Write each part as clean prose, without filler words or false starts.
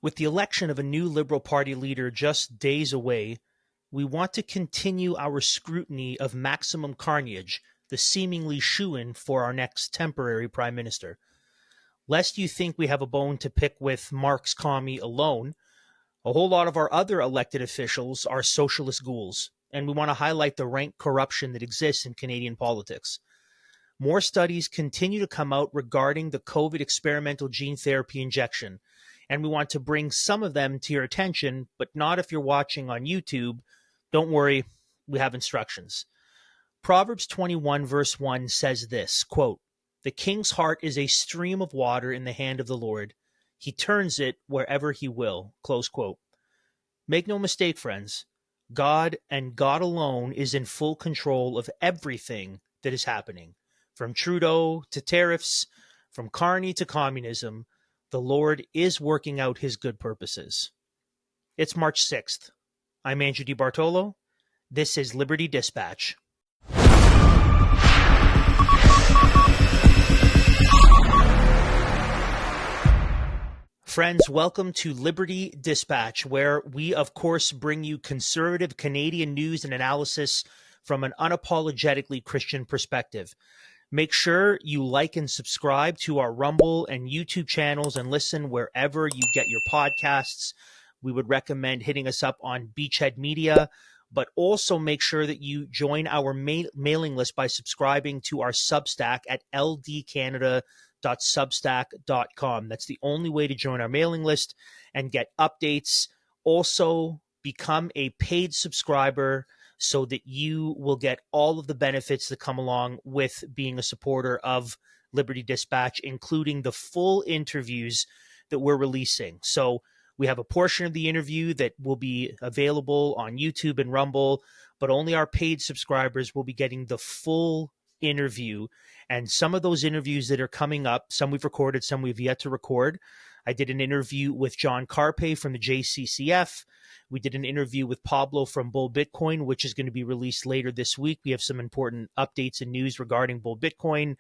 With the election of a new Liberal Party leader just days away, we want to continue our scrutiny of maximum carnage, the seemingly shoo-in for our next temporary Prime Minister. Lest you think we have a bone to pick with Mark's commie alone, a whole lot of our other elected officials are socialist ghouls, and we want to highlight the rank corruption that exists in Canadian politics. More studies continue to come out regarding the COVID experimental gene therapy injection, and we want to bring some of them to your attention, but not if you're watching on YouTube. Don't worry, we have instructions. Proverbs 21 verse 1 says this, quote, "The king's heart is a stream of water in the hand of the Lord. He turns it wherever he will," close quote. Make no mistake, friends. God and God alone is in full control of everything that is happening. From Trudeau to tariffs, from Carney to communism, the Lord is working out his good purposes. It's March 6th. I'm Andrew DeBartolo. This is Liberty Dispatch. Friends, welcome to Liberty Dispatch, where we, of course, bring you conservative Canadian news and analysis from an unapologetically Christian perspective. Make sure you like and subscribe to our Rumble and YouTube channels and listen wherever you get your podcasts. We would recommend hitting us up on Beachhead Media, but also make sure that you join our mailing list by subscribing to our Substack at ldcanada.substack.com. That's the only way to join our mailing list and get updates. Also, become a paid subscriber so that you will get all of the benefits that come along with being a supporter of Liberty Dispatch, including the full interviews that we're releasing. So we have a portion of the interview that will be available on YouTube and Rumble, but only our paid subscribers will be getting the full interview. And some of those interviews that are coming up, some we've recorded, some we've yet to record. I did an interview with John Carpe from the JCCF. We did an interview with Pablo from Bull Bitcoin, which is going to be released later this week. We have some important updates and news regarding Bull Bitcoin.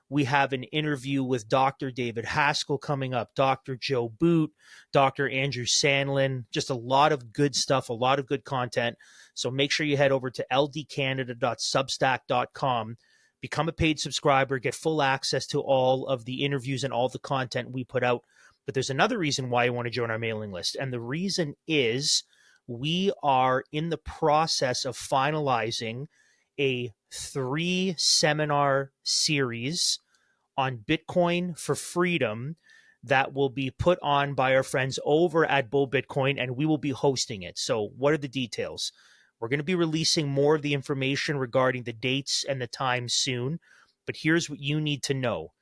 We have an interview with Dr. David Haskell coming up, Dr. Joe Boot, Dr. Andrew Sandlin, just a lot of good stuff, a lot of good content. So make sure you head over to ldcanada.substack.com, become a paid subscriber, get full access to all of the interviews and all the content we put out. But there's another reason why you want to join our mailing list. And the reason is we are in the process of finalizing a 3-seminar series on Bitcoin for freedom that will be put on by our friends over at Bull Bitcoin, and we will be hosting it. So what are the details? We're going to be releasing more of the information regarding the dates and the times soon, but here's what you need to know.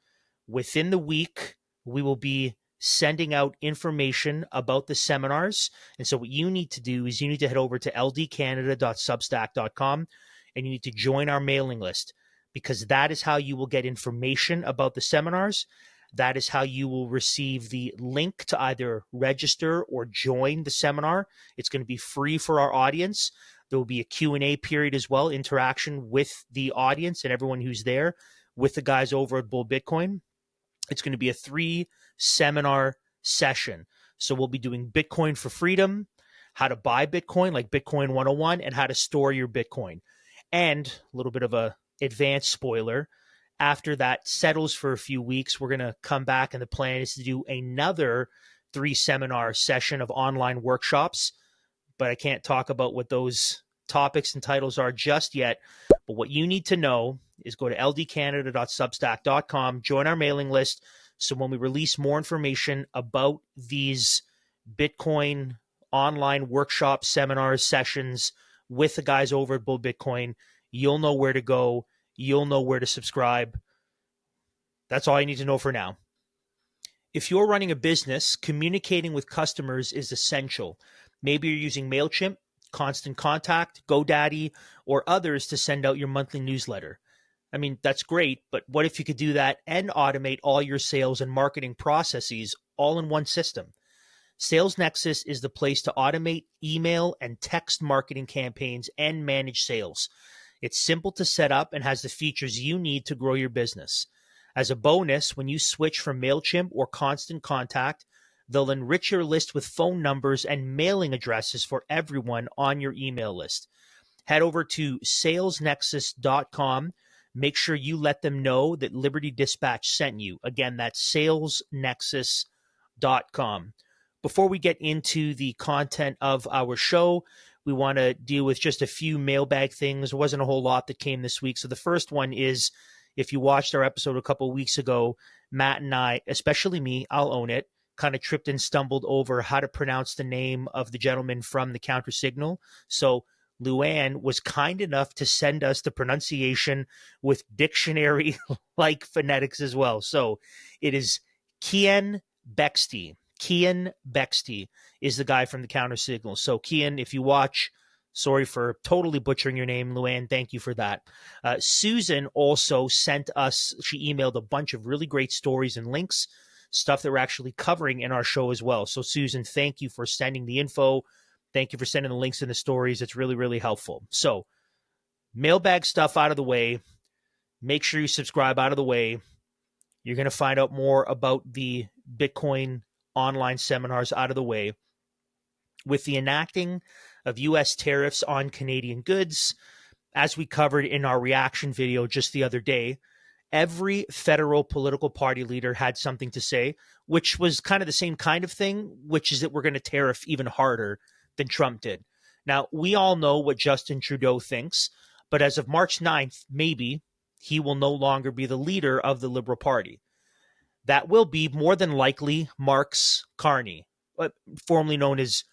Within the week, we will be sending out information about the seminars. And so what you need to do is you need to head over to ldcanada.substack.com and you need to join our mailing list, because that is how you will get information about the seminars. That is how you will receive the link to either register or join the seminar. It's going to be free for our audience. There will be a Q&A period as well, interaction with the audience and everyone who's there with the guys over at Bull Bitcoin. It's going to be a 3-seminar session. So we'll be doing Bitcoin for freedom, how to buy Bitcoin, like Bitcoin 101, and how to store your Bitcoin. And a little bit of a advanced spoiler, after that settles for a few weeks, we're going to come back, and the plan is to do another 3-seminar session of online workshops. But I can't talk about what those topics and titles are just yet. But what you need to know is go to ldcanada.substack.com, join our mailing list. So when we release more information about these Bitcoin online workshop seminars, sessions with the guys over at Bull Bitcoin, you'll know where to go. You'll know where to subscribe. That's all you need to know for now. If you're running a business, communicating with customers is essential. Maybe you're using MailChimp, Constant Contact, GoDaddy, or others to send out your monthly newsletter. I mean, that's great, but what if you could do that and automate all your sales and marketing processes all in one system? Sales Nexus is the place to automate email and text marketing campaigns and manage sales. It's simple to set up and has the features you need to grow your business. As a bonus, when you switch from MailChimp or Constant Contact, They'll enrich your list with phone numbers and mailing addresses for everyone on your email list. Head over to salesnexus.com. Make sure you let them know that Liberty Dispatch sent you. Again, that's salesnexus.com. Before we get into the content of our show, we want to deal with just a few mailbag things. There wasn't a whole lot that came this week. So the first one is, if you watched our episode a couple of weeks ago, Matt and I, especially me, I'll own it, kind of tripped and stumbled over how to pronounce the name of the gentleman from the counter signal. So Luann was kind enough to send us the pronunciation with dictionary-like phonetics as well. So it is Kian Bexty. Kian Bexty is the guy from the counter signal. So Kian, if you watch, sorry for totally butchering your name, Luann. Thank you for that. Susan also sent us, she emailed a bunch of really great stories and links, stuff that we're actually covering in our show as well. So Susan, thank you for sending the info. Thank you for sending the links and the stories. It's really, really helpful. So mailbag stuff out of the way. Make sure you subscribe out of the way. You're going to find out more about the Bitcoin online seminars out of the way. With the enacting of U.S. tariffs on Canadian goods, as we covered in our reaction video just the other day, every federal political party leader had something to say, which was kind of the same kind of thing, which is that we're going to tariff even harder than Trump did. Now, we all know what Justin Trudeau thinks, but as of March 9th, maybe he will no longer be the leader of the Liberal Party. That will be more than likely Mark's Carney, formerly known as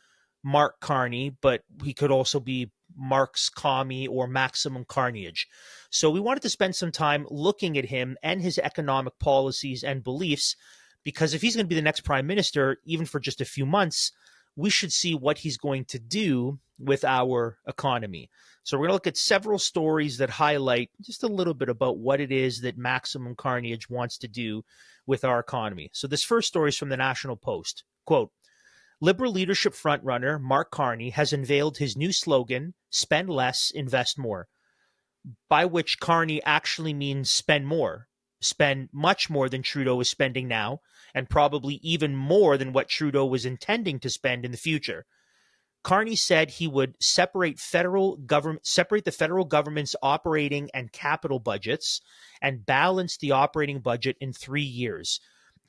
Mark Carney, but he could also be Mark's Commie or Maximum Carnage. So we wanted to spend some time looking at him and his economic policies and beliefs, because if he's going to be the next prime minister, even for just a few months, we should see what he's going to do with our economy. So we're going to look at several stories that highlight just a little bit about what it is that Maximum Carnage wants to do with our economy. So this first story is from the National Post. Quote, Liberal leadership frontrunner Mark Carney has unveiled his new slogan, spend less, invest more, by which Carney actually means spend more, spend much more than Trudeau is spending now, and probably even more than what Trudeau was intending to spend in the future. Carney said he would separate the federal government's operating and capital budgets and balance the operating budget in 3 years.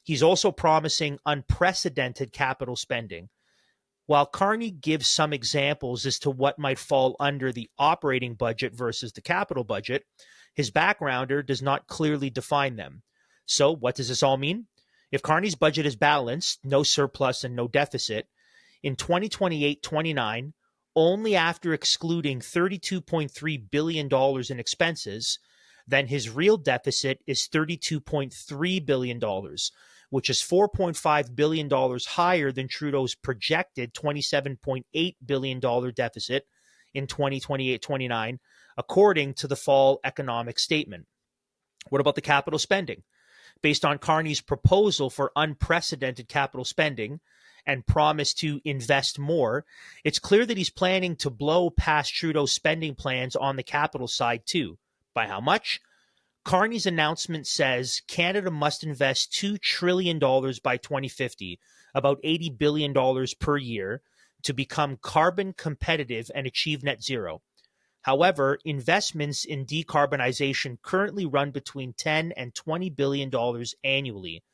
He's also promising unprecedented capital spending. While Carney gives some examples as to what might fall under the operating budget versus the capital budget, his backgrounder does not clearly define them. So what does this all mean? If Carney's budget is balanced, no surplus and no deficit, in 2028-29, only after excluding $32.3 billion in expenses, then his real deficit is $32.3 billion, which is $4.5 billion higher than Trudeau's projected $27.8 billion deficit in 2028-29, according to the fall economic statement. What about the capital spending? Based on Carney's proposal for unprecedented capital spending and promise to invest more, it's clear that he's planning to blow past Trudeau's spending plans on the capital side too. By how much? Carney's announcement says Canada must invest $2 trillion by 2050, about $80 billion per year, to become carbon competitive and achieve net zero. However, investments in decarbonization currently run between $10 and $20 billion annually.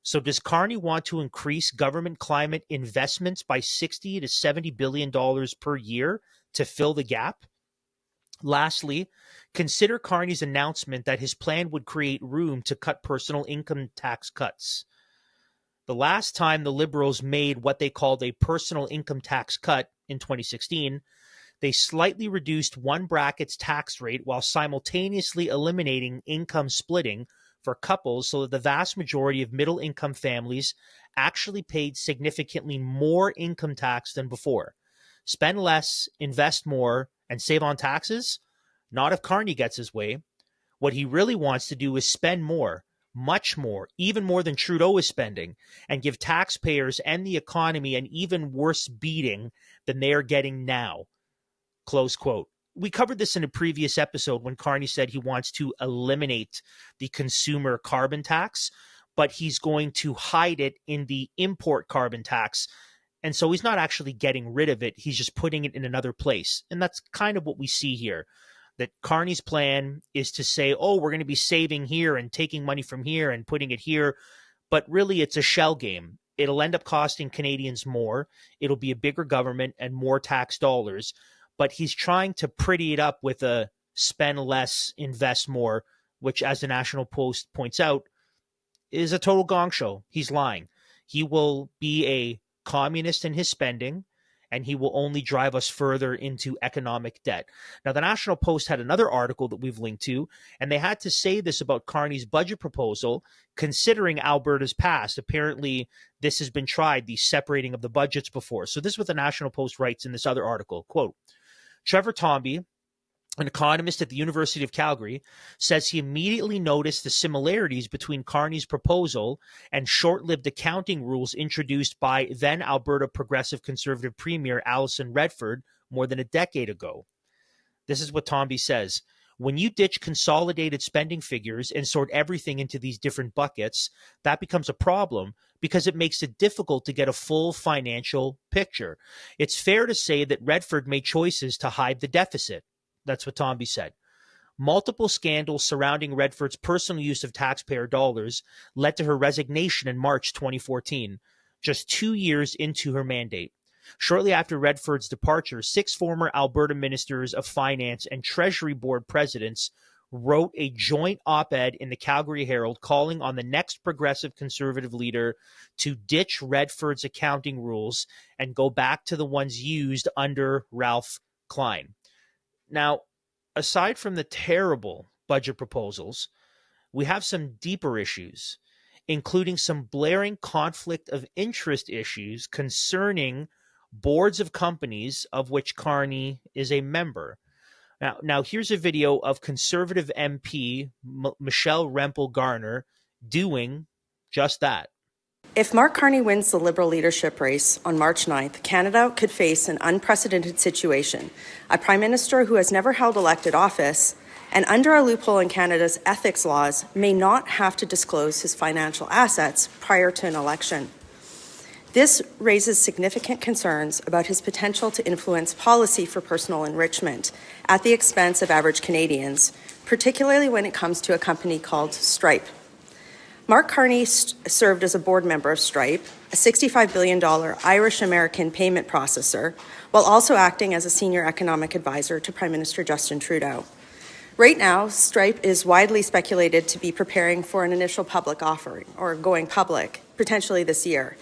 So does Carney want to increase government climate investments by $60 to $70 billion per year to fill the gap? Lastly, consider Carney's announcement that his plan would create room to cut personal income tax cuts. The last time the Liberals made what they called a personal income tax cut in 2016, they slightly reduced one bracket's tax rate while simultaneously eliminating income splitting for couples so that the vast majority of middle-income families actually paid significantly more income tax than before. Spend less, invest more, and save on taxes? Not if Carney gets his way. What he really wants to do is spend more, much more, even more than Trudeau is spending, and give taxpayers and the economy an even worse beating than they are getting now. Close quote. We covered this in a previous episode when Carney said he wants to eliminate the consumer carbon tax. but he's going to hide it in the import carbon tax. And so he's not actually getting rid of it. He's just putting it in another place. And that's kind of what we see here, that Carney's plan is to say, oh, we're going to be saving here and taking money from here and putting it here. But really, it's a shell game. It'll end up costing Canadians more. It'll be a bigger government and more tax dollars. But he's trying to pretty it up with a spend less, invest more, which, as the National Post points out, is a total gong show. He's lying. He will be a communist in his spending, and he will only drive us further into economic debt. Now, the National Post had another article that we've linked to, and they had to say this about Carney's budget proposal, considering Alberta's past. Apparently, this has been tried, the separating of the budgets before. So this is what the National Post writes in this other article, quote, Trevor Tomby, an economist at the University of Calgary, says he immediately noticed the similarities between Carney's proposal and short-lived accounting rules introduced by then Alberta Progressive Conservative Premier Alison Redford more than a decade ago. This is what Tomby says. When you ditch consolidated spending figures and sort everything into these different buckets, that becomes a problem because it makes it difficult to get a full financial picture. It's fair to say that Redford made choices to hide the deficit. That's what Tomby said. Multiple scandals surrounding Redford's personal use of taxpayer dollars led to her resignation in March 2014, just 2 years into her mandate. Shortly after Redford's departure, 6 former Alberta ministers of finance and Treasury Board presidents wrote a joint op-ed in the Calgary Herald calling on the next progressive conservative leader to ditch Redford's accounting rules and go back to the ones used under Ralph Klein. Now, aside from the terrible budget proposals, we have some deeper issues, including some blaring conflict of interest issues concerning boards of companies of which Carney is a member. Now here's a video of Conservative MP Michelle Rempel-Garner doing just that. If Mark Carney wins the Liberal leadership race on March 9th, Canada could face an unprecedented situation. A Prime Minister who has never held elected office and under a loophole in Canada's ethics laws may not have to disclose his financial assets prior to an election. This raises significant concerns about his potential to influence policy for personal enrichment at the expense of average Canadians, particularly when it comes to a company called Stripe. Mark Carney served as a board member of Stripe, a $65 billion Irish-American payment processor, while also acting as a senior economic advisor to Prime Minister Justin Trudeau. Right now, Stripe is widely speculated to be preparing for an initial public offering, or going public, potentially this year.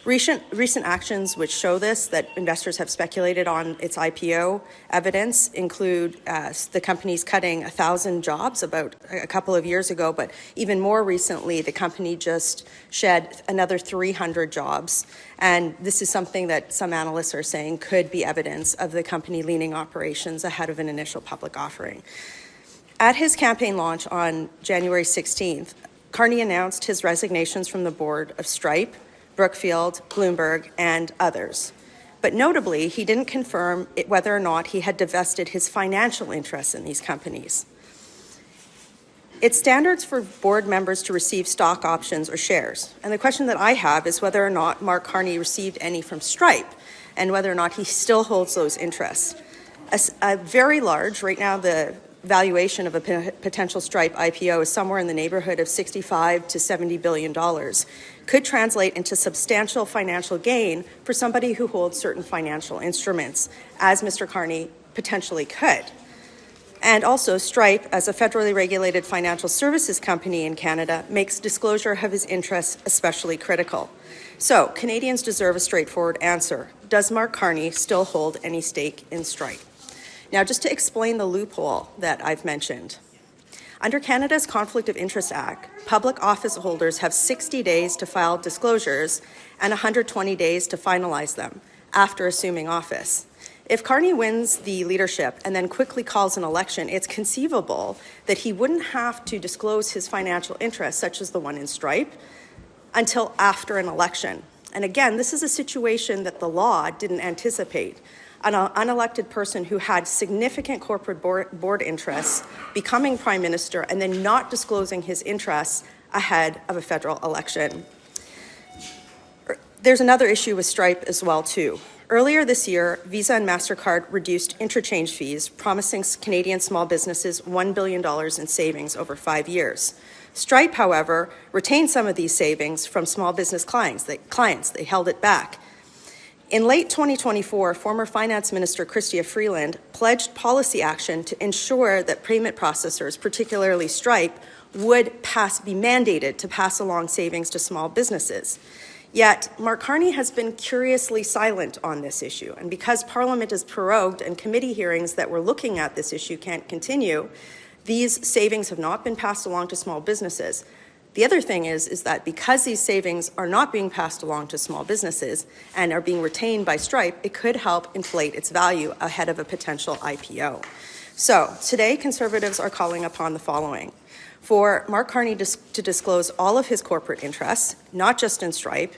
Recent actions which show this, that investors have speculated on its IPO evidence, include the company's cutting 1,000 jobs about a couple of years ago, but even more recently, the company just shed another 300 jobs. And this is something that some analysts are saying could be evidence of the company leaning operations ahead of an initial public offering. At his campaign launch on January 16th, Carney announced his resignations from the board of Stripe, Brookfield, Bloomberg, and others. But notably, he didn't confirm whether or not he had divested his financial interests in these companies. It's standards for board members to receive stock options or shares. And the question that I have is whether or not Mark Carney received any from Stripe and whether or not he still holds those interests. A very large, right now the valuation of a potential Stripe IPO is somewhere in the neighborhood of $65 to $70 billion, could translate into substantial financial gain for somebody who holds certain financial instruments, as Mr. Carney potentially could. And also, Stripe, as a federally regulated financial services company in Canada, makes disclosure of his interests especially critical. So, Canadians deserve a straightforward answer. Does Mark Carney still hold any stake in Stripe? Now, just to explain the loophole that I've mentioned. Under Canada's Conflict of Interest Act, public office holders have 60 days to file disclosures and 120 days to finalize them after assuming office. If Carney wins the leadership and then quickly calls an election, it's conceivable that he wouldn't have to disclose his financial interests, such as the one in Stripe, until after an election. And again, this is a situation that the law didn't anticipate. An unelected person who had significant corporate board interests becoming prime minister and then not disclosing his interests ahead of a federal election. There's another issue with Stripe as well, too. Earlier this year, Visa and MasterCard reduced interchange fees, promising Canadian small businesses $1 billion in savings over 5 years. Stripe, however, retained some of these savings from small business clients. They held it back. In late 2024, former Finance Minister Chrystia Freeland pledged policy action to ensure that payment processors, particularly Stripe, would be mandated to pass along savings to small businesses. Yet, Mark Carney has been curiously silent on this issue. And because Parliament is prorogued and committee hearings that were looking at this issue can't continue, these savings have not been passed along to small businesses. The other thing is that because these savings are not being passed along to small businesses and are being retained by Stripe, it could help inflate its value ahead of a potential IPO. So today, Conservatives are calling upon the following: for Mark Carney to disclose all of his corporate interests, not just in Stripe.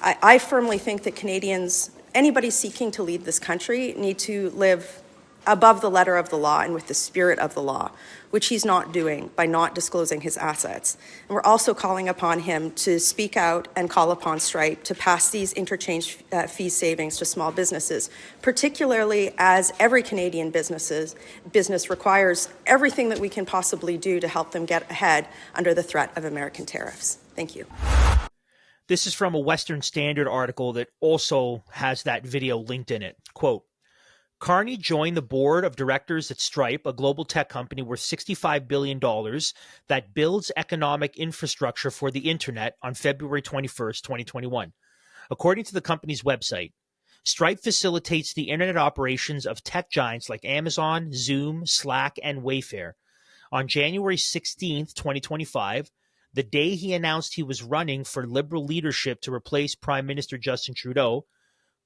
I firmly think that Canadians, anybody seeking to lead this country, need to live above the letter of the law and with the spirit of the law, which he's not doing by not disclosing his assets. And we're also calling upon him to speak out and call upon Stripe to pass these interchange fee savings to small businesses, particularly as every Canadian business requires everything that we can possibly do to help them get ahead under the threat of American tariffs. Thank you. This is from a Western Standard article that also has that video linked in it. Quote, Carney joined the board of directors at Stripe, a global tech company worth $65 billion that builds economic infrastructure for the internet, on February 21st, 2021. According to the company's website, Stripe facilitates the internet operations of tech giants like Amazon, Zoom, Slack, and Wayfair. On January 16th, 2025, the day he announced he was running for Liberal leadership to replace Prime Minister Justin Trudeau,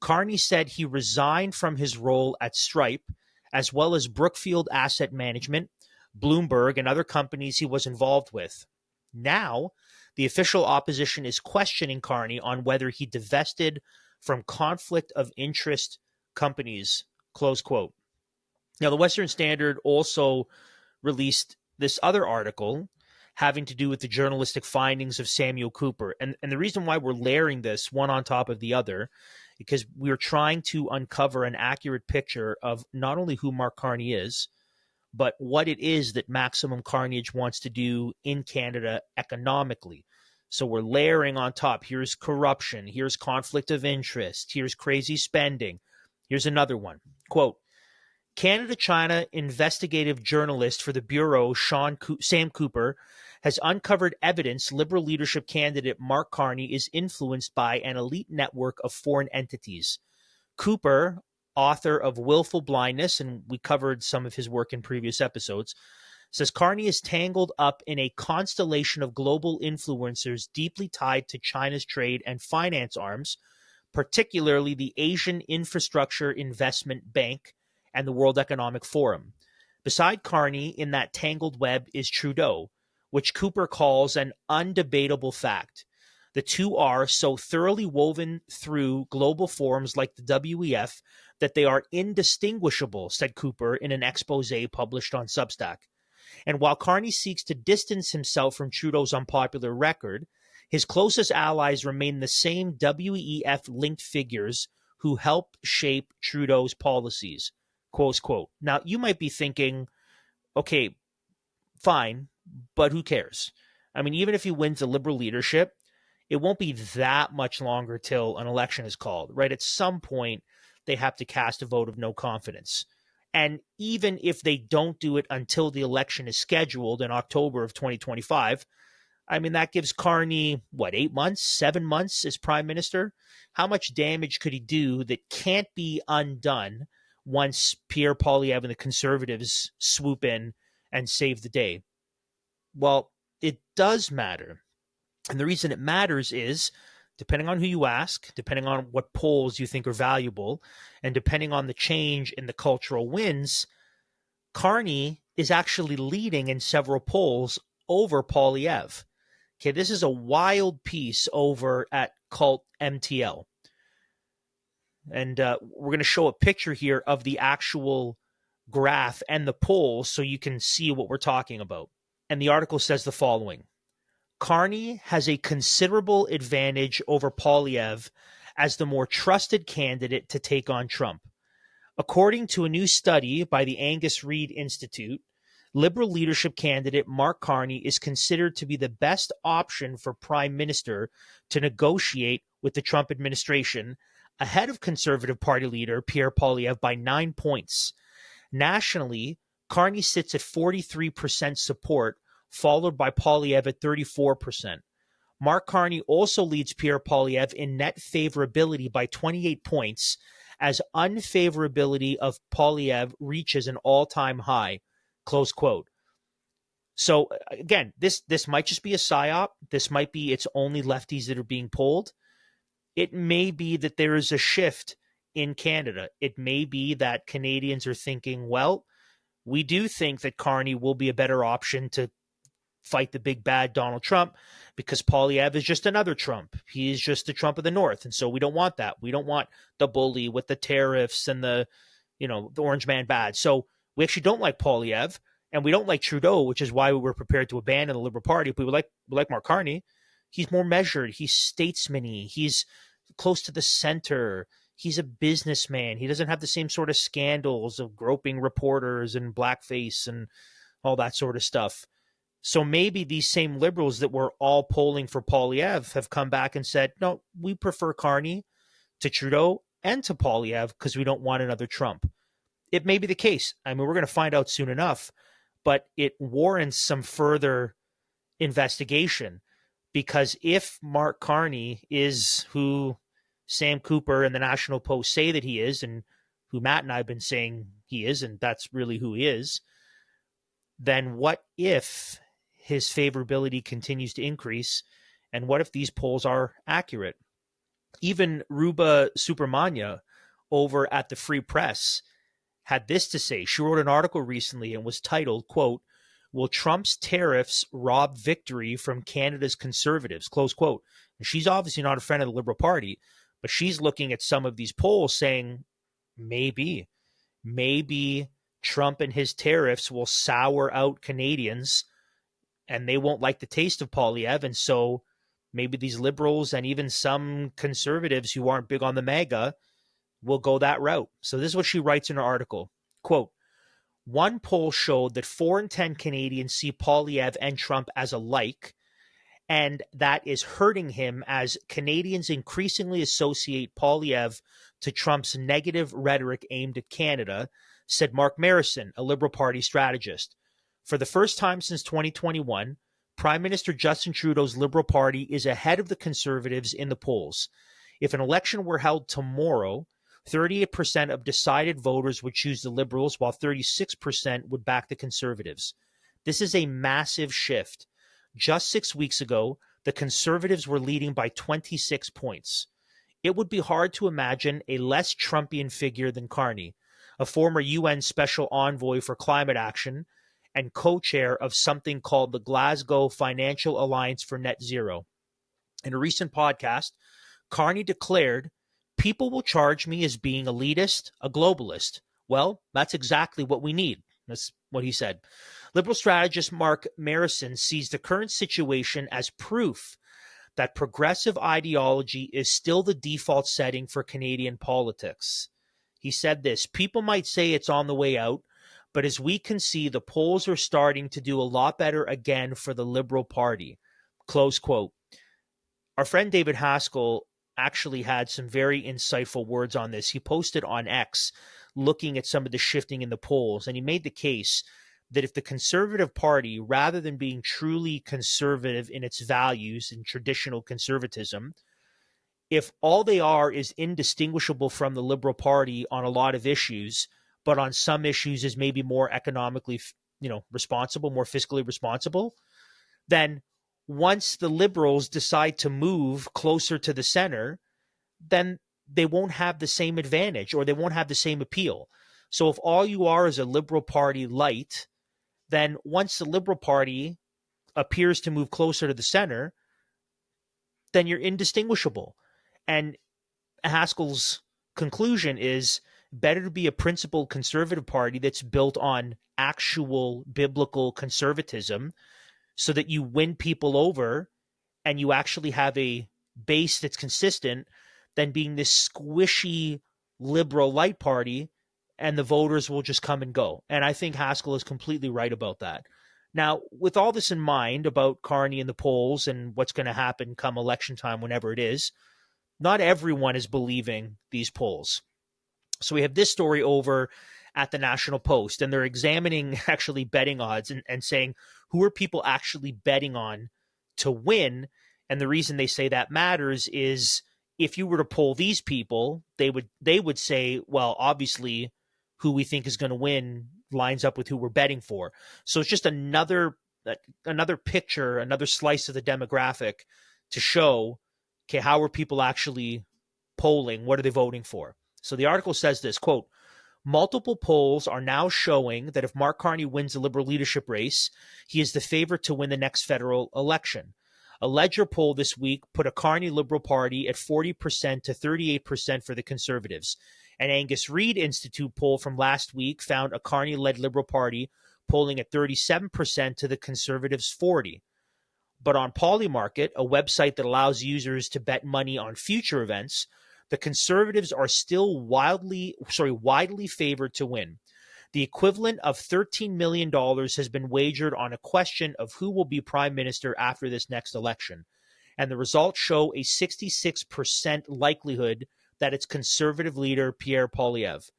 Carney said he resigned from his role at Stripe, as well as Brookfield Asset Management, Bloomberg, and other companies he was involved with. Now, the official opposition is questioning Carney on whether he divested from conflict of interest companies, close quote. Now, the Western Standard also released this other article having to do with the journalistic findings of Samuel Cooper. And the reason why we're layering this one on top of the other, because we're trying to uncover an accurate picture of not only who Mark Carney is, but what it is that Maximum Carnage wants to do in Canada economically. So we're layering on top. Here's corruption. Here's conflict of interest. Here's crazy spending. Here's another one. Quote, Canada-China investigative journalist for the Bureau, Sam Cooper, has uncovered evidence Liberal leadership candidate Mark Carney is influenced by an elite network of foreign entities. Cooper, author of Willful Blindness, and we covered some of his work in previous episodes, says Carney is tangled up in a constellation of global influencers deeply tied to China's trade and finance arms, particularly the Asian Infrastructure Investment Bank and the World Economic Forum. Beside Carney in that tangled web is Trudeau, which Cooper calls an undebatable fact. The two are so thoroughly woven through global forums like the WEF that they are indistinguishable, said Cooper in an expose published on Substack. And while Carney seeks to distance himself from Trudeau's unpopular record, his closest allies remain the same WEF-linked figures who helped shape Trudeau's policies. Close quote. Now, you might be thinking, okay, fine, but who cares? I mean, even if he wins the Liberal leadership, it won't be that much longer till an election is called, right? At some point, they have to cast a vote of no confidence. And even if they don't do it until the election is scheduled in October of 2025, I mean, that gives Carney, 8 months, 7 months as prime minister? How much damage could he do that can't be undone once Pierre Poilievre and the Conservatives swoop in and save the day? Well, it does matter. And the reason it matters is, depending on who you ask, depending on what polls you think are valuable, and depending on the change in the cultural winds, Carney is actually leading in several polls over Poilievre. Okay, this is a wild piece over at Cult MTL. And we're going to show a picture here of the actual graph and the polls so you can see what we're talking about. And the article says the following. Carney has a considerable advantage over Poilievre as the more trusted candidate to take on Trump. According to a new study by the Angus Reid Institute, Liberal leadership candidate Mark Carney is considered to be the best option for Prime Minister to negotiate with the Trump administration, ahead of Conservative Party leader Pierre Poilievre by 9 points. Nationally, Carney sits at 43% support, followed by Poilievre at 34%. Mark Carney also leads Pierre Poilievre in net favorability by 28 points, as unfavorability of Poilievre reaches an all-time high, close quote. So again, this might just be a psyop. This might be it's only lefties that are being polled. It may be that there is a shift in Canada. It may be that Canadians are thinking, well, we do think that Carney will be a better option to fight the big bad Donald Trump, because Poilievre is just another Trump. He is just the Trump of the North. And so we don't want that. We don't want the bully with the tariffs and the orange man bad. So we actually don't like Poilievre, and we don't like Trudeau, which is why we were prepared to abandon the Liberal Party. But we like Mark Carney. He's more measured. He's statesman-y. He's close to the center. He's a businessman. He doesn't have the same sort of scandals of groping reporters and blackface and all that sort of stuff. So maybe these same Liberals that were all polling for Poilievre have come back and said, no, we prefer Carney to Trudeau and to Poilievre because we don't want another Trump. It may be the case. I mean, we're going to find out soon enough, but it warrants some further investigation, because if Mark Carney is who Sam Cooper and the National Post say that he is, and who Matt and I have been saying he is, and that's really who he is, then what if his favorability continues to increase, and what if these polls are accurate? Even Ruba Subramanya over at the Free Press had this to say. She wrote an article recently and was titled, quote, "Will Trump's tariffs rob victory from Canada's Conservatives?" Close quote. And she's obviously not a friend of the Liberal Party, but she's looking at some of these polls saying, maybe Trump and his tariffs will sour out Canadians and they won't like the taste of Poilievre. And so maybe these Liberals and even some Conservatives who aren't big on the MAGA will go that route. So this is what she writes in her article. Quote, "One poll showed that 4 in 10 Canadians see Poilievre and Trump as alike, and that is hurting him as Canadians increasingly associate Poilievre to Trump's negative rhetoric aimed at Canada," said Mark Marison, a Liberal Party strategist. For the first time since 2021, Prime Minister Justin Trudeau's Liberal Party is ahead of the Conservatives in the polls. If an election were held tomorrow, 38% of decided voters would choose the Liberals, while 36% would back the Conservatives. This is a massive shift. Just 6 weeks ago, the Conservatives were leading by 26 points. It would be hard to imagine a less Trumpian figure than Carney, a former UN Special Envoy for Climate Action and co-chair of something called the Glasgow Financial Alliance for Net Zero. In a recent podcast, Carney declared, "People will charge me as being elitist, a globalist." Well, that's exactly what we need. That's what he said. Liberal strategist Mark Marison sees the current situation as proof that progressive ideology is still the default setting for Canadian politics. He said this, "People might say it's on the way out, but as we can see, the polls are starting to do a lot better again for the Liberal Party." Close quote. Our friend David Haskell actually had some very insightful words on this. He posted on X looking at some of the shifting in the polls, and he made the case that if the Conservative Party, rather than being truly conservative in its values and traditional conservatism, if all they are is indistinguishable from the Liberal Party on a lot of issues, but on some issues is maybe more economically, responsible, more fiscally responsible, then once the Liberals decide to move closer to the center, then they won't have the same advantage, or they won't have the same appeal. So if all you are is a Liberal Party light, then once the Liberal Party appears to move closer to the center, then you're indistinguishable. And Haskell's conclusion is better to be a principled conservative party that's built on actual biblical conservatism, so that you win people over and you actually have a base that's consistent than being this squishy liberal light party and the voters will just come and go. And I think Haskell is completely right about that. Now, with all this in mind about Carney and the polls and what's going to happen come election time, whenever it is, not everyone is believing these polls. So we have this story over at the National Post, and they're examining actually betting odds and saying who are people actually betting on to win. And the reason they say that matters is if you were to poll these people, they would say, well, obviously who we think is going to win lines up with who we're betting for. So it's just another picture, another slice of the demographic to show, okay, how are people actually polling? What are they voting for? So the article says this, quote, multiple polls are now showing that if Mark Carney wins the Liberal leadership race, he is the favorite to win the next federal election. A Ledger poll this week put a Carney Liberal Party at 40% to 38% for the Conservatives. An Angus Reid Institute poll from last week found a Carney-led Liberal Party polling at 37% to the Conservatives' 40%. But on Polymarket, a website that allows users to bet money on future events, the Conservatives are still widely favored to win. The equivalent of $13 million has been wagered on a question of who will be prime minister after this next election. And the results show a 66% likelihood that it's Conservative leader Pierre Poilievre.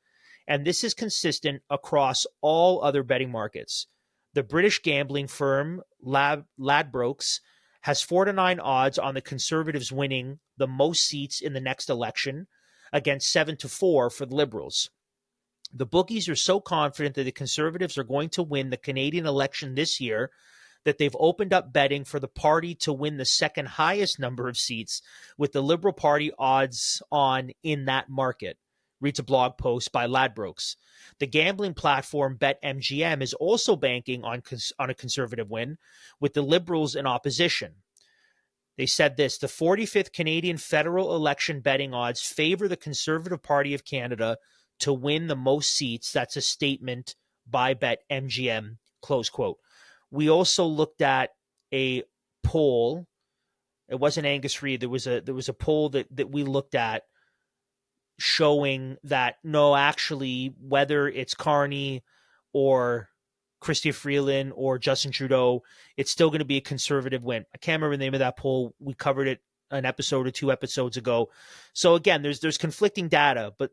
And this is consistent across all other betting markets. The British gambling firm Ladbrokes has 4-9 odds on the Conservatives winning the most seats in the next election against 7-4 for the Liberals. The bookies are so confident that the Conservatives are going to win the Canadian election this year that they've opened up betting for the party to win the second highest number of seats, with the Liberal Party odds on in that market, reads a blog post by Ladbrokes. The gambling platform BetMGM is also banking on a Conservative win, with the Liberals in opposition. They said this, the 45th Canadian federal election betting odds favor the Conservative Party of Canada to win the most seats. That's a statement by BetMGM, close quote. We also looked at a poll. It wasn't Angus Reid. There was a poll that we looked at showing that no, actually, whether it's Carney or Chrystia Freeland or Justin Trudeau, it's still going to be a Conservative win. I can't remember the name of that poll. We covered it an episode or 2 episodes ago. So again, there's conflicting data, but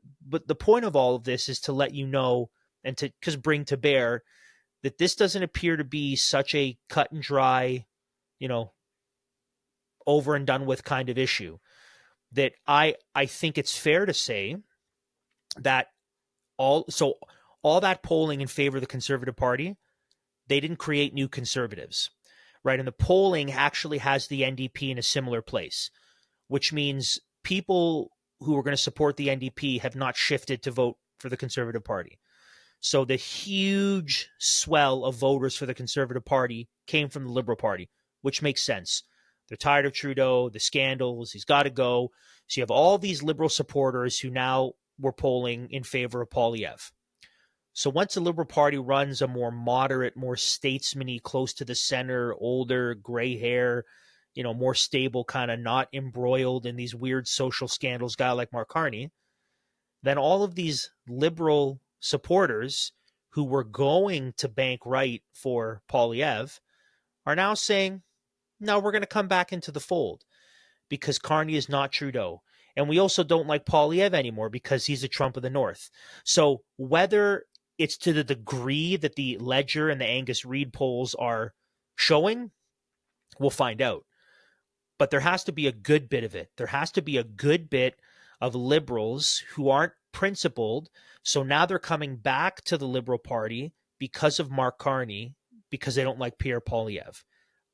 the point of all of this is to let you know and to bring to bear that this doesn't appear to be such a cut and dry, over and done with kind of issue. That I think it's fair to say that all that polling in favor of the Conservative Party, they didn't create new Conservatives, right? And the polling actually has the NDP in a similar place, which means people who are going to support the NDP have not shifted to vote for the Conservative Party. So the huge swell of voters for the Conservative Party came from the Liberal Party, which makes sense. They're tired of Trudeau, the scandals, he's got to go. So you have all these Liberal supporters who now were polling in favor of Poilievre. So once the Liberal Party runs a more moderate, more statesman-y, close to the center, older, gray hair, more stable, kind of not embroiled in these weird social scandals guy like Mark Carney, then all of these Liberal supporters who were going to bank right for Poilievre are now saying, no, we're going to come back into the fold because Carney is not Trudeau. And we also don't like Poilievre anymore because he's the Trump of the North. So whether it's to the degree that the Ledger and the Angus Reid polls are showing, we'll find out. But there has to be a good bit of it. There has to be a good bit of Liberals who aren't principled. So now they're coming back to the Liberal Party because of Mark Carney, because they don't like Pierre Poilievre.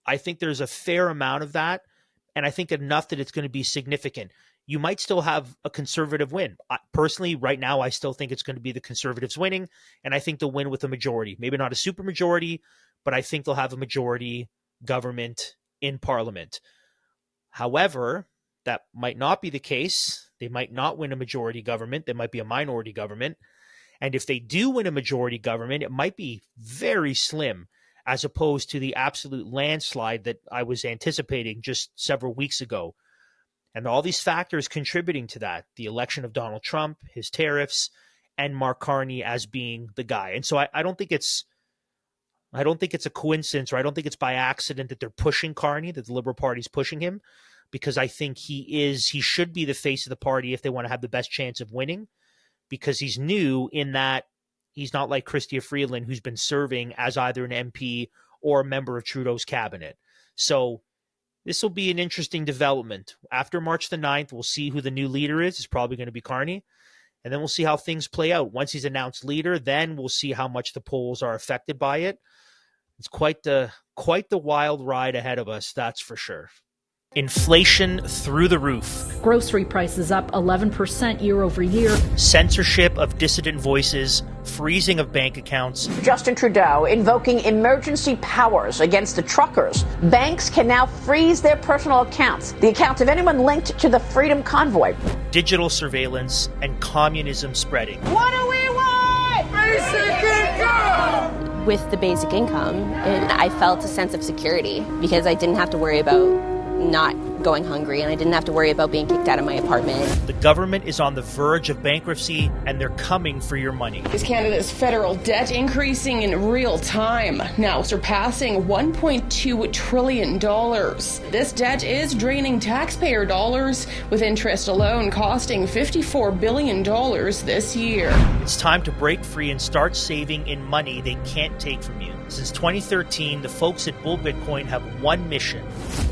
I think there's a fair amount of that, and I think enough that it's going to be significant. You might still have a Conservative win. Personally, right now, I still think it's going to be the Conservatives winning, and I think they'll win with a majority. Maybe not a super majority, but I think they'll have a majority government in Parliament. However, that might not be the case. They might not win a majority government. They might be a minority government. And if they do win a majority government, it might be very slim. as opposed to the absolute landslide that I was anticipating just several weeks ago. And all these factors contributing to that, the election of Donald Trump, his tariffs, and Mark Carney as being the guy. And so I don't think it's a coincidence, or I don't think it's by accident that they're pushing Carney, that the Liberal Party's pushing him, because I think he should be the face of the party if they want to have the best chance of winning, because he's new in that he's not like Chrystia Freeland, who's been serving as either an MP or a member of Trudeau's cabinet. So this will be an interesting development. After March the 9th, we'll see who the new leader is. It's probably going to be Carney. And then we'll see how things play out. Once he's announced leader, then we'll see how much the polls are affected by it. It's quite the wild ride ahead of us, that's for sure. Inflation through the roof. Grocery prices up 11% year over year. Censorship of dissident voices. Freezing of bank accounts. Justin Trudeau invoking emergency powers against the truckers. Banks can now freeze their personal accounts, the accounts of anyone linked to the Freedom Convoy. Digital surveillance and communism spreading. What do we want? Basic income! With the basic income, and I felt a sense of security because I didn't have to worry about not going hungry, and I didn't have to worry about being kicked out of my apartment. The government is on the verge of bankruptcy, and they're coming for your money. Is Canada's federal debt increasing in real time, now surpassing $1.2 trillion. This debt is draining taxpayer dollars, with interest alone costing $54 billion this year. It's time to break free and start saving in money they can't take from you. Since 2013, the folks at Bull Bitcoin have one mission: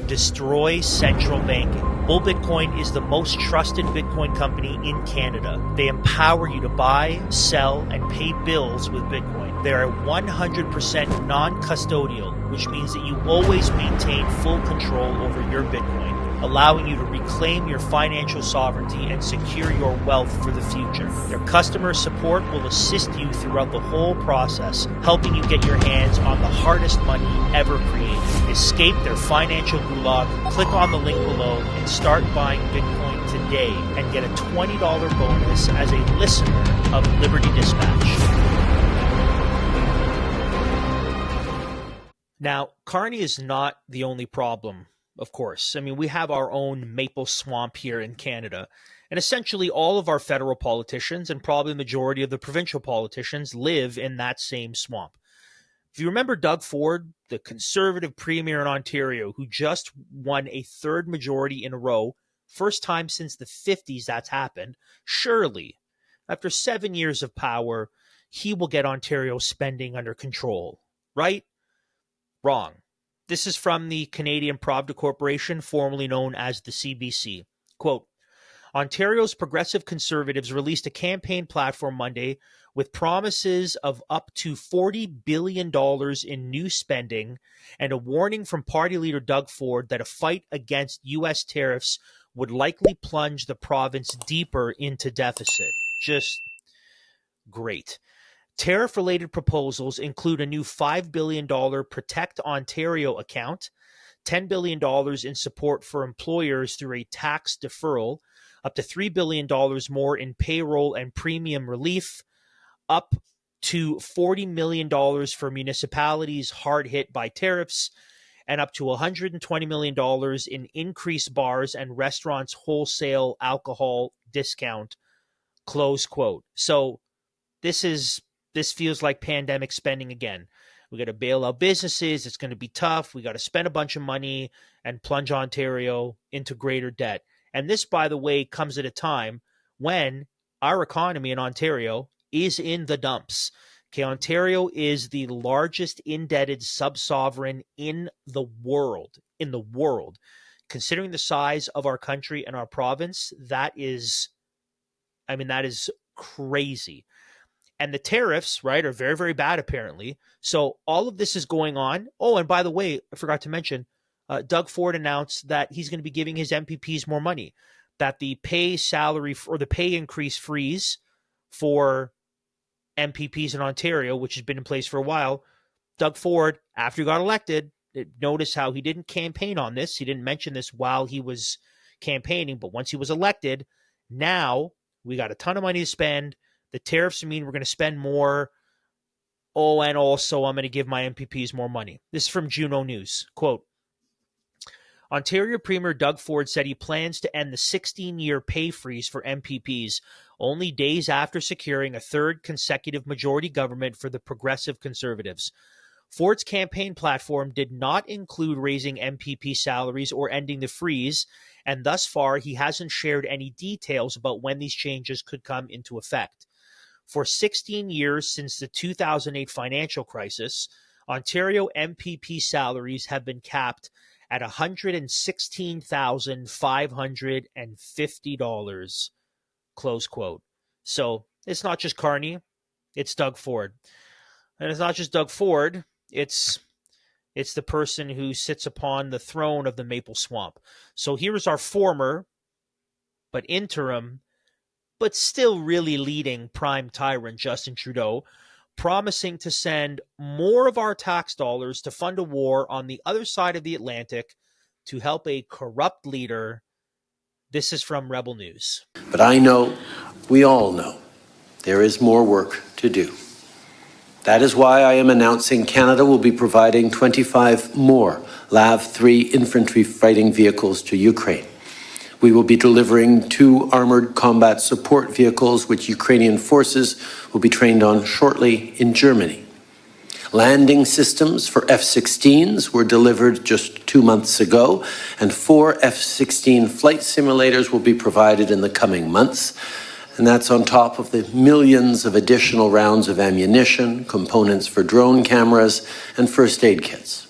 destroy central banking. Bull Bitcoin is the most trusted Bitcoin company in Canada. They empower you to buy, sell, and pay bills with Bitcoin. They are 100% non-custodial, which means that you always maintain full control over your Bitcoin, allowing you to reclaim your financial sovereignty and secure your wealth for the future. Their customer support will assist you throughout the whole process, helping you get your hands on the hardest money ever created. Escape their financial gulag, click on the link below, and start buying Bitcoin today and get a $20 bonus as a listener of Liberty Dispatch. Now, Carney is not the only problem, of course. I mean, we have our own maple swamp here in Canada. And essentially all of our federal politicians, and probably the majority of the provincial politicians, live in that same swamp. If you remember Doug Ford, the Conservative Premier in Ontario, who just won a third majority in a row, first time since the 50s that's happened, surely, after 7 years of power, he will get Ontario spending under control, right? Wrong. This is from the Canadian Pravda Corporation, formerly known as the CBC. Quote, Ontario's progressive Conservatives released a campaign platform Monday with promises of up to $40 billion in new spending and a warning from party leader Doug Ford that a fight against U.S. tariffs would likely plunge the province deeper into deficit. Just great. Tariff-related proposals include a new $5 billion Protect Ontario account, $10 billion in support for employers through a tax deferral, up to $3 billion more in payroll and premium relief, up to $40 million for municipalities hard hit by tariffs, and up to $120 million in increased bars and restaurants' wholesale alcohol discount, close quote. So this feels like pandemic spending again. We got to bail out businesses. It's going to be tough. We got to spend a bunch of money and plunge Ontario into greater debt. And this, by the way, comes at a time when our economy in Ontario is in the dumps. Okay, Ontario is the largest indebted sub-sovereign in the world. Considering the size of our country and our province, that is crazy. And the tariffs, right, are very, very bad, apparently. So all of this is going on. Oh, and by the way, I forgot to mention, Doug Ford announced that he's going to be giving his MPPs more money, that the pay increase freeze for MPPs in Ontario, which has been in place for a while, Doug Ford, after he got elected, notice how he didn't campaign on this. He didn't mention this while he was campaigning, but once he was elected, now we got a ton of money to spend. The tariffs mean we're going to spend more. Oh, and also I'm going to give my MPPs more money. This is from Juno News. Quote, Ontario Premier Doug Ford said he plans to end the 16-year pay freeze for MPPs only days after securing a third consecutive majority government for the Progressive Conservatives. Ford's campaign platform did not include raising MPP salaries or ending the freeze, and thus far he hasn't shared any details about when these changes could come into effect. For 16 years since the 2008 financial crisis, Ontario MPP salaries have been capped at $116,550, close quote. So it's not just Carney, it's Doug Ford. And it's not just Doug Ford, it's the person who sits upon the throne of the Maple Swamp. So here's our former, but interim, but still really leading prime tyrant Justin Trudeau, promising to send more of our tax dollars to fund a war on the other side of the Atlantic to help a corrupt leader. This is from Rebel News. But I know, we all know, there is more work to do. That is why I am announcing Canada will be providing 25 more LAV-3 infantry fighting vehicles to Ukraine. We will be delivering 2 armored combat support vehicles, which Ukrainian forces will be trained on shortly in Germany. Landing systems for F-16s were delivered just 2 months ago, and 4 F-16 flight simulators will be provided in the coming months. And that's on top of the millions of additional rounds of ammunition, components for drone cameras, and first aid kits.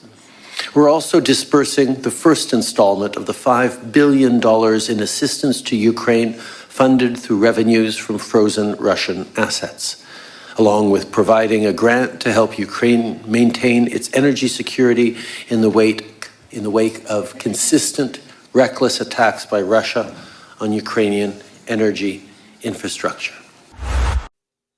We're also dispersing the first installment of the $5 billion in assistance to Ukraine funded through revenues from frozen Russian assets, along with providing a grant to help Ukraine maintain its energy security in the wake of consistent, reckless attacks by Russia on Ukrainian energy infrastructure.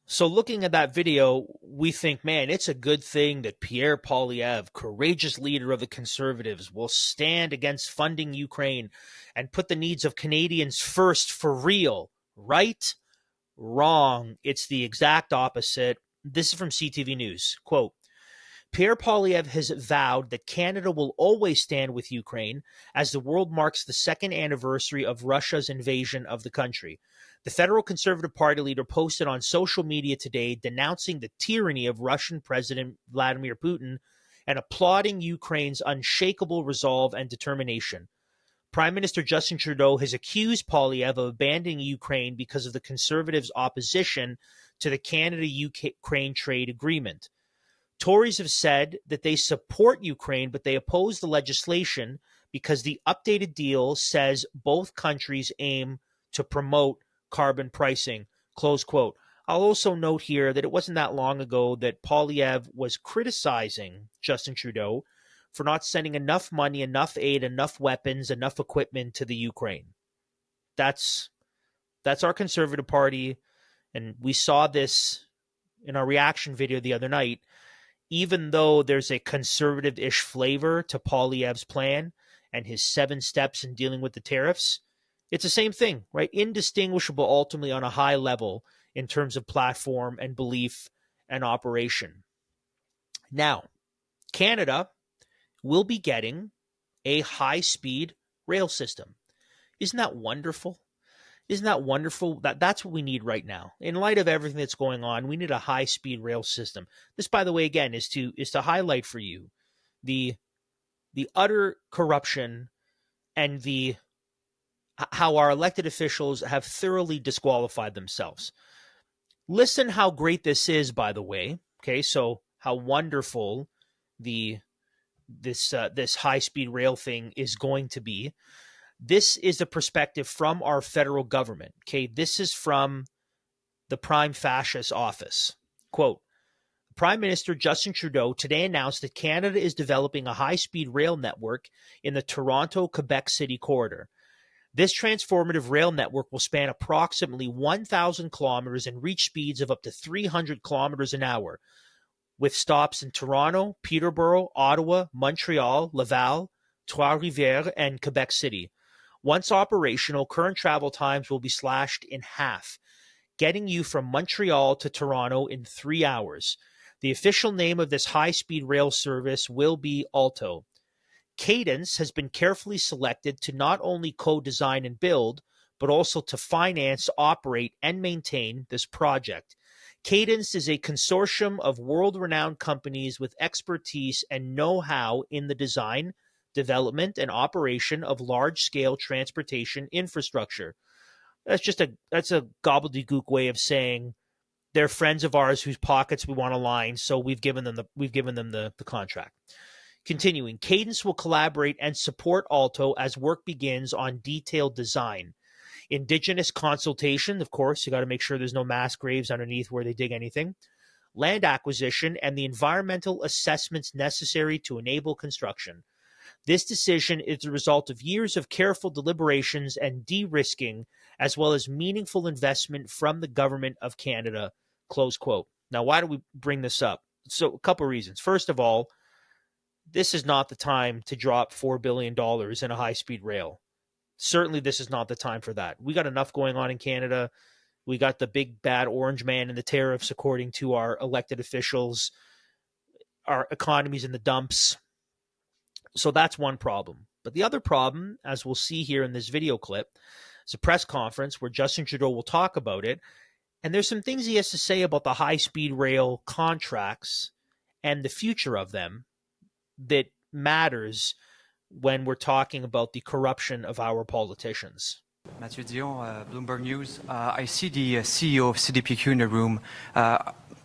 So looking at that video, we think, man, it's a good thing that Pierre Poilievre, courageous leader of the Conservatives, will stand against funding Ukraine and put the needs of Canadians first for real. Right? Wrong. It's the exact opposite. This is from CTV News. Quote, Pierre Poilievre has vowed that Canada will always stand with Ukraine as the world marks the second anniversary of Russia's invasion of the country. The federal Conservative Party leader posted on social media today denouncing the tyranny of Russian President Vladimir Putin and applauding Ukraine's unshakable resolve and determination. Prime Minister Justin Trudeau has accused Poilievre of abandoning Ukraine because of the Conservatives' opposition to the Canada-Ukraine trade agreement. Tories have said that they support Ukraine, but they oppose the legislation because the updated deal says both countries aim to promote carbon pricing, close quote. I'll also note here that it wasn't that long ago that Poilievre was criticizing Justin Trudeau for not sending enough money, enough aid, enough weapons, enough equipment to the Ukraine. That's our Conservative Party, and we saw this in our reaction video the other night. Even though there's a conservative-ish flavor to Poilievre's plan and his 7 steps in dealing with the tariffs, it's the same thing, right? Indistinguishable ultimately on a high level in terms of platform and belief and operation. Now, Canada will be getting a high-speed rail system. Isn't that wonderful? Isn't that wonderful? That's what we need right now. In light of everything that's going on, we need a high-speed rail system. This, by the way, again, is to highlight for you the utter corruption and how our elected officials have thoroughly disqualified themselves. Listen how great this is, by the way. Okay, so how wonderful this high-speed rail thing is going to be. This is the perspective from our federal government. Okay, this is from the Prime Fascist office. Quote, Prime Minister Justin Trudeau today announced that Canada is developing a high-speed rail network in the Toronto-Quebec City corridor. This transformative rail network will span approximately 1,000 kilometers and reach speeds of up to 300 kilometers an hour, with stops in Toronto, Peterborough, Ottawa, Montreal, Laval, Trois-Rivières, and Quebec City. Once operational, current travel times will be slashed in half, getting you from Montreal to Toronto in 3 hours. The official name of this high-speed rail service will be Alto. Cadence has been carefully selected to not only co-design and build, but also to finance, operate, and maintain this project. Cadence is a consortium of world-renowned companies with expertise and know-how in the design, development, and operation of large-scale transportation infrastructure. That's a gobbledygook way of saying they're friends of ours whose pockets we want to line, so we've given them the contract. Continuing, Cadence will collaborate and support Alto as work begins on detailed design. Indigenous consultation, of course, you got to make sure there's no mass graves underneath where they dig anything. Land acquisition and the environmental assessments necessary to enable construction. This decision is the result of years of careful deliberations and de-risking, as well as meaningful investment from the government of Canada, close quote. Now, why do we bring this up? So a couple of reasons. First of all, this is not the time to drop $4 billion in a high-speed rail. Certainly, this is not the time for that. We got enough going on in Canada. We got the big bad orange man and the tariffs, according to our elected officials. Our economy's in the dumps. So that's one problem. But the other problem, as we'll see here in this video clip, is a press conference where Justin Trudeau will talk about it. And there's some things he has to say about the high-speed rail contracts and the future of them that matters when we're talking about the corruption of our politicians. Mathieu Dion, Bloomberg News. I see the CEO of CDPQ in the room.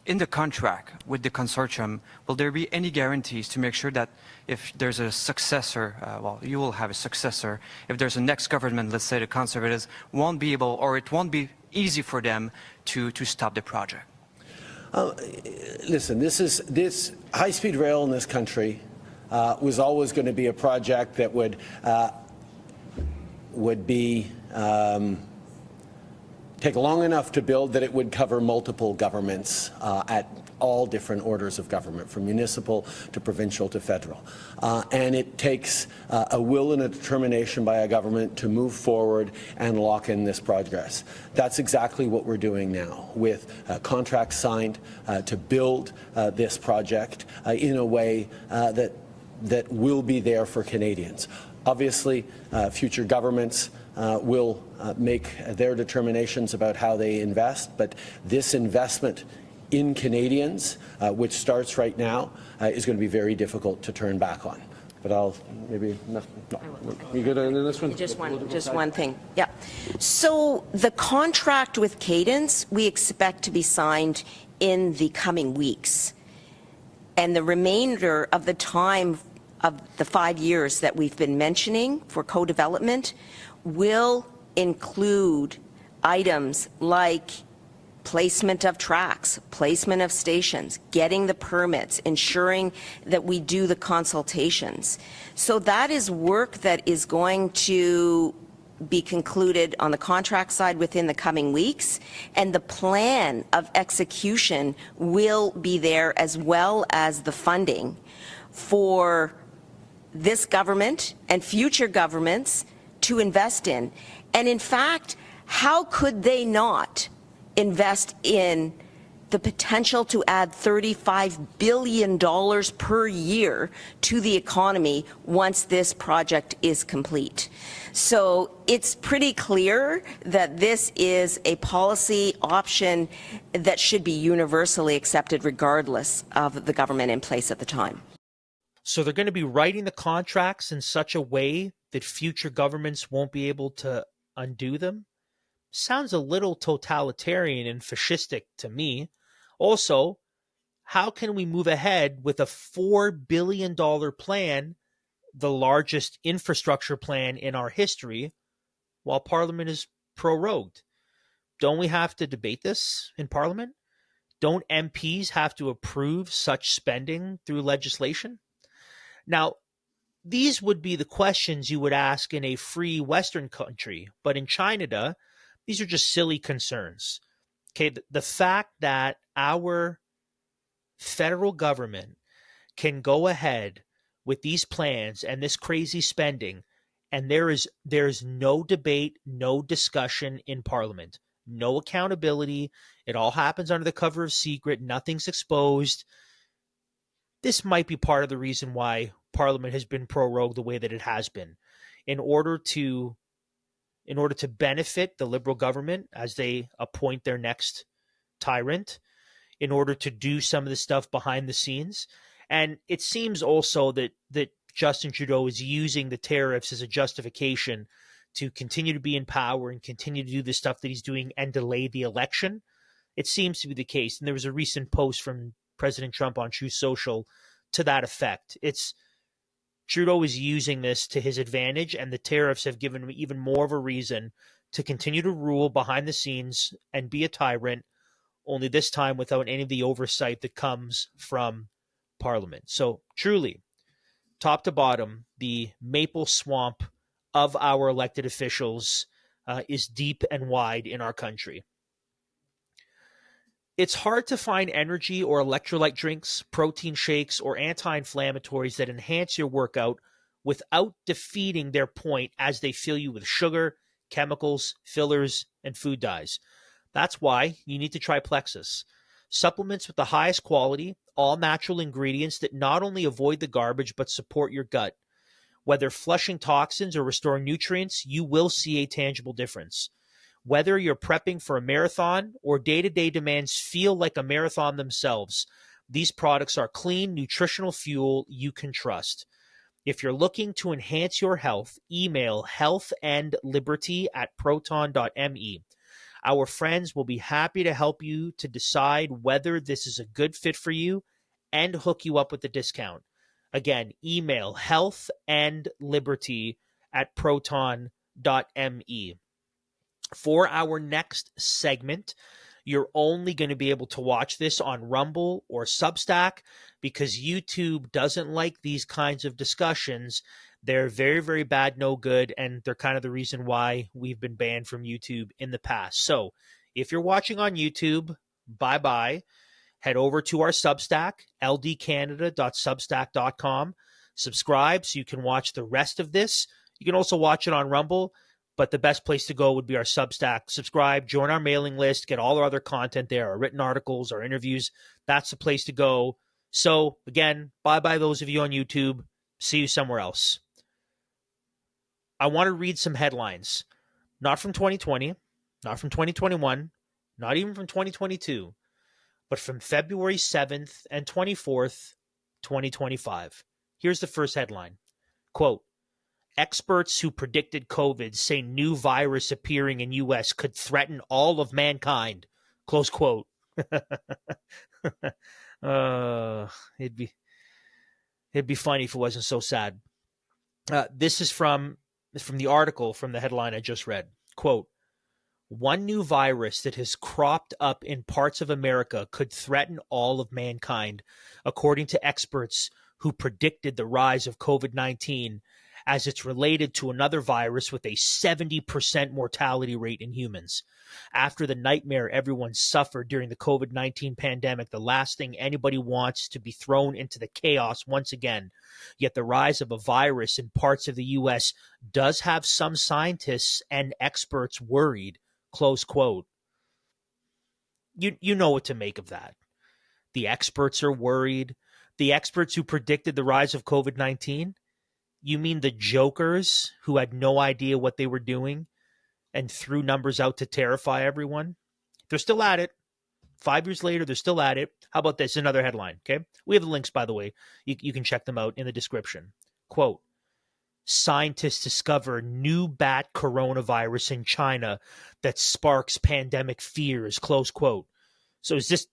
In the contract with the consortium, will there be any guarantees to make sure that if there's a successor, you will have a successor, if there's a next government, let's say the Conservatives, won't be able, or it won't be easy for them to stop the project? Listen, this high-speed rail in this country was always going to be a project that would be take long enough to build that it would cover multiple governments at all different orders of government, from municipal to provincial to federal. And it takes a will and a determination by a government to move forward and lock in this progress. That's exactly what we're doing now, with contracts signed to build this project in a way that will be there for Canadians. Obviously, future governments will make their determinations about how they invest, but this investment in Canadians, which starts right now, is going to be very difficult to turn back on. But I'll maybe no. You good on this one? Just one thing. Yeah. So the contract with Cadence we expect to be signed in the coming weeks, and the remainder of the time of the 5 years that we've been mentioning for co-development will include items like placement of tracks, placement of stations, getting the permits, ensuring that we do the consultations. So that is work that is going to be concluded on the contract side within the coming weeks, and the plan of execution will be there, as well as the funding for this government and future governments to invest in. And in fact, how could they not invest in the potential to add $35 billion per year to the economy once this project is complete? So it's pretty clear that this is a policy option that should be universally accepted regardless of the government in place at the time. So they're going to be writing the contracts in such a way that future governments won't be able to undo them? Sounds a little totalitarian and fascistic to me. Also, how can we move ahead with a $4 billion plan, the largest infrastructure plan in our history, while Parliament is prorogued? Don't we have to debate this in Parliament? Don't MPs have to approve such spending through legislation? Now, these would be the questions you would ask in a free Western country, but in China, these are just silly concerns. Okay, the fact that our federal government can go ahead with these plans and this crazy spending, and there's no debate, no discussion in Parliament, no accountability. It all happens under the cover of secret. Nothing's exposed. this might be part of the reason why Parliament has been prorogued the way that it has been, in order to benefit the Liberal government as they appoint their next tyrant, in order to do some of the stuff behind the scenes. And it seems also that Justin Trudeau is using the tariffs as a justification to continue to be in power and continue to do the stuff that he's doing and delay the election. It seems to be the case. And there was a recent post from President Trump on Truth Social to that effect. Trudeau is using this to his advantage, and the tariffs have given him even more of a reason to continue to rule behind the scenes and be a tyrant, only this time without any of the oversight that comes from Parliament. So truly, top to bottom, the maple swamp of our elected officials is deep and wide in our country. It's hard to find energy or electrolyte drinks, protein shakes, or anti-inflammatories that enhance your workout without defeating their point as they fill you with sugar, chemicals, fillers, and food dyes. That's why you need to try Plexus. Supplements with the highest quality, all natural ingredients that not only avoid the garbage but support your gut. Whether flushing toxins or restoring nutrients, you will see a tangible difference. Whether you're prepping for a marathon or day-to-day demands feel like a marathon themselves, these products are clean, nutritional fuel you can trust. If you're looking to enhance your health, email healthandliberty@proton.me. Our friends will be happy to help you to decide whether this is a good fit for you and hook you up with a discount. Again, email healthandliberty@proton.me. For our next segment, you're only going to be able to watch this on Rumble or Substack because YouTube doesn't like these kinds of discussions. They're very, very bad, no good, and they're kind of the reason why we've been banned from YouTube in the past. So if you're watching on YouTube, bye-bye. Head over to our Substack, ldcanada.substack.com. Subscribe so you can watch the rest of this. You can also watch it on Rumble, but the best place to go would be our Substack. Subscribe, join our mailing list, get all our other content there, our written articles, our interviews. That's the place to go. So, again, bye-bye those of you on YouTube. See you somewhere else. I want to read some headlines. Not from 2020, not from 2021, not even from 2022, but from February 7th and 24th, 2025. Here's the first headline. Quote, experts who predicted COVID say new virus appearing in U.S. could threaten all of mankind. Close quote. It'd be funny if it wasn't so sad. This is from the article from the headline I just read. Quote, one new virus that has cropped up in parts of America could threaten all of mankind, according to experts who predicted the rise of COVID-19 as it's related to another virus with a 70% mortality rate in humans. After the nightmare everyone suffered during the COVID-19 pandemic, the last thing anybody wants to be thrown into the chaos once again. Yet the rise of a virus in parts of the U.S. does have some scientists and experts worried. Close quote. You know what to make of that. The experts are worried. The experts who predicted the rise of COVID-19? You mean the jokers who had no idea what they were doing and threw numbers out to terrify everyone? They're still at it. 5 years later, they're still at it. How about this? Another headline, okay? We have the links, by the way. You can check them out in the description. Quote, scientists discover new bat coronavirus in China that sparks pandemic fears, close quote. So is this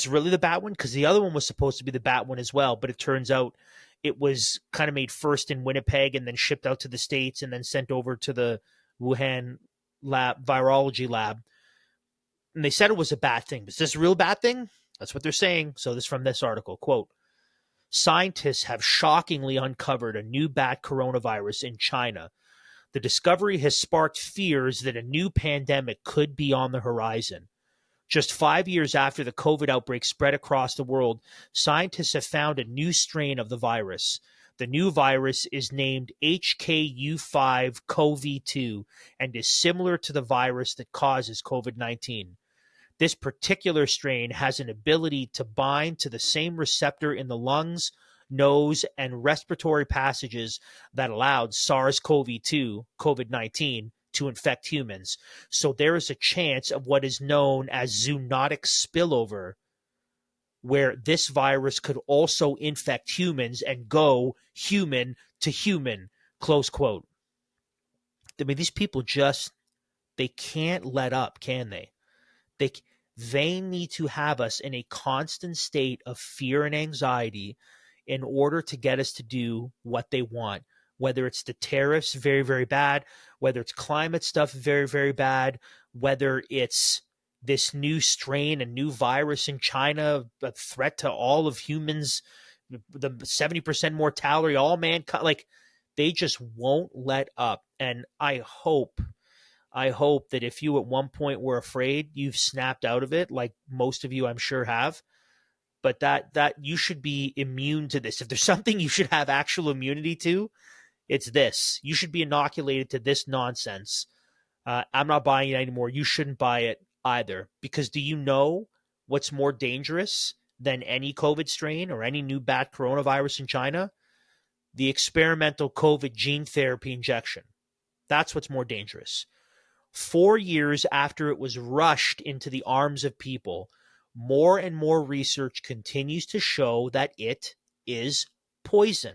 really the bat one? Because the other one was supposed to be the bat one as well, but it turns out it was kind of made first in Winnipeg and then shipped out to the States and then sent over to the Wuhan lab, virology lab. And they said it was a bad thing. Is this a real bad thing? That's what they're saying. So this is from this article. Quote, scientists have shockingly uncovered a new bat coronavirus in China. The discovery has sparked fears that a new pandemic could be on the horizon. Just 5 years after the COVID outbreak spread across the world, scientists have found a new strain of the virus. The new virus is named HKU5-CoV2 and is similar to the virus that causes COVID-19. This particular strain has an ability to bind to the same receptor in the lungs, nose, and respiratory passages that allowed SARS-CoV-2, COVID-19, to infect humans. So there is a chance of what is known as zoonotic spillover, where this virus could also infect humans and go human to human, close quote. I mean, these people they can't let up, can they? They need to have us in a constant state of fear and anxiety in order to get us to do what they want, whether it's the tariffs, very, very bad, whether it's climate stuff, very, very bad, whether it's this new strain, a new virus in China, a threat to all of humans, the 70% mortality, all mankind, like they just won't let up. And I hope that if you at one point were afraid, you've snapped out of it, like most of you I'm sure have, but that you should be immune to this. If there's something you should have actual immunity to, it's this. You should be inoculated to this nonsense. I'm not buying it anymore. You shouldn't buy it either, because do you know what's more dangerous than any COVID strain or any new bat coronavirus in China? The experimental COVID gene therapy injection. That's what's more dangerous. 4 years after it was rushed into the arms of people, more and more research continues to show that it is poison.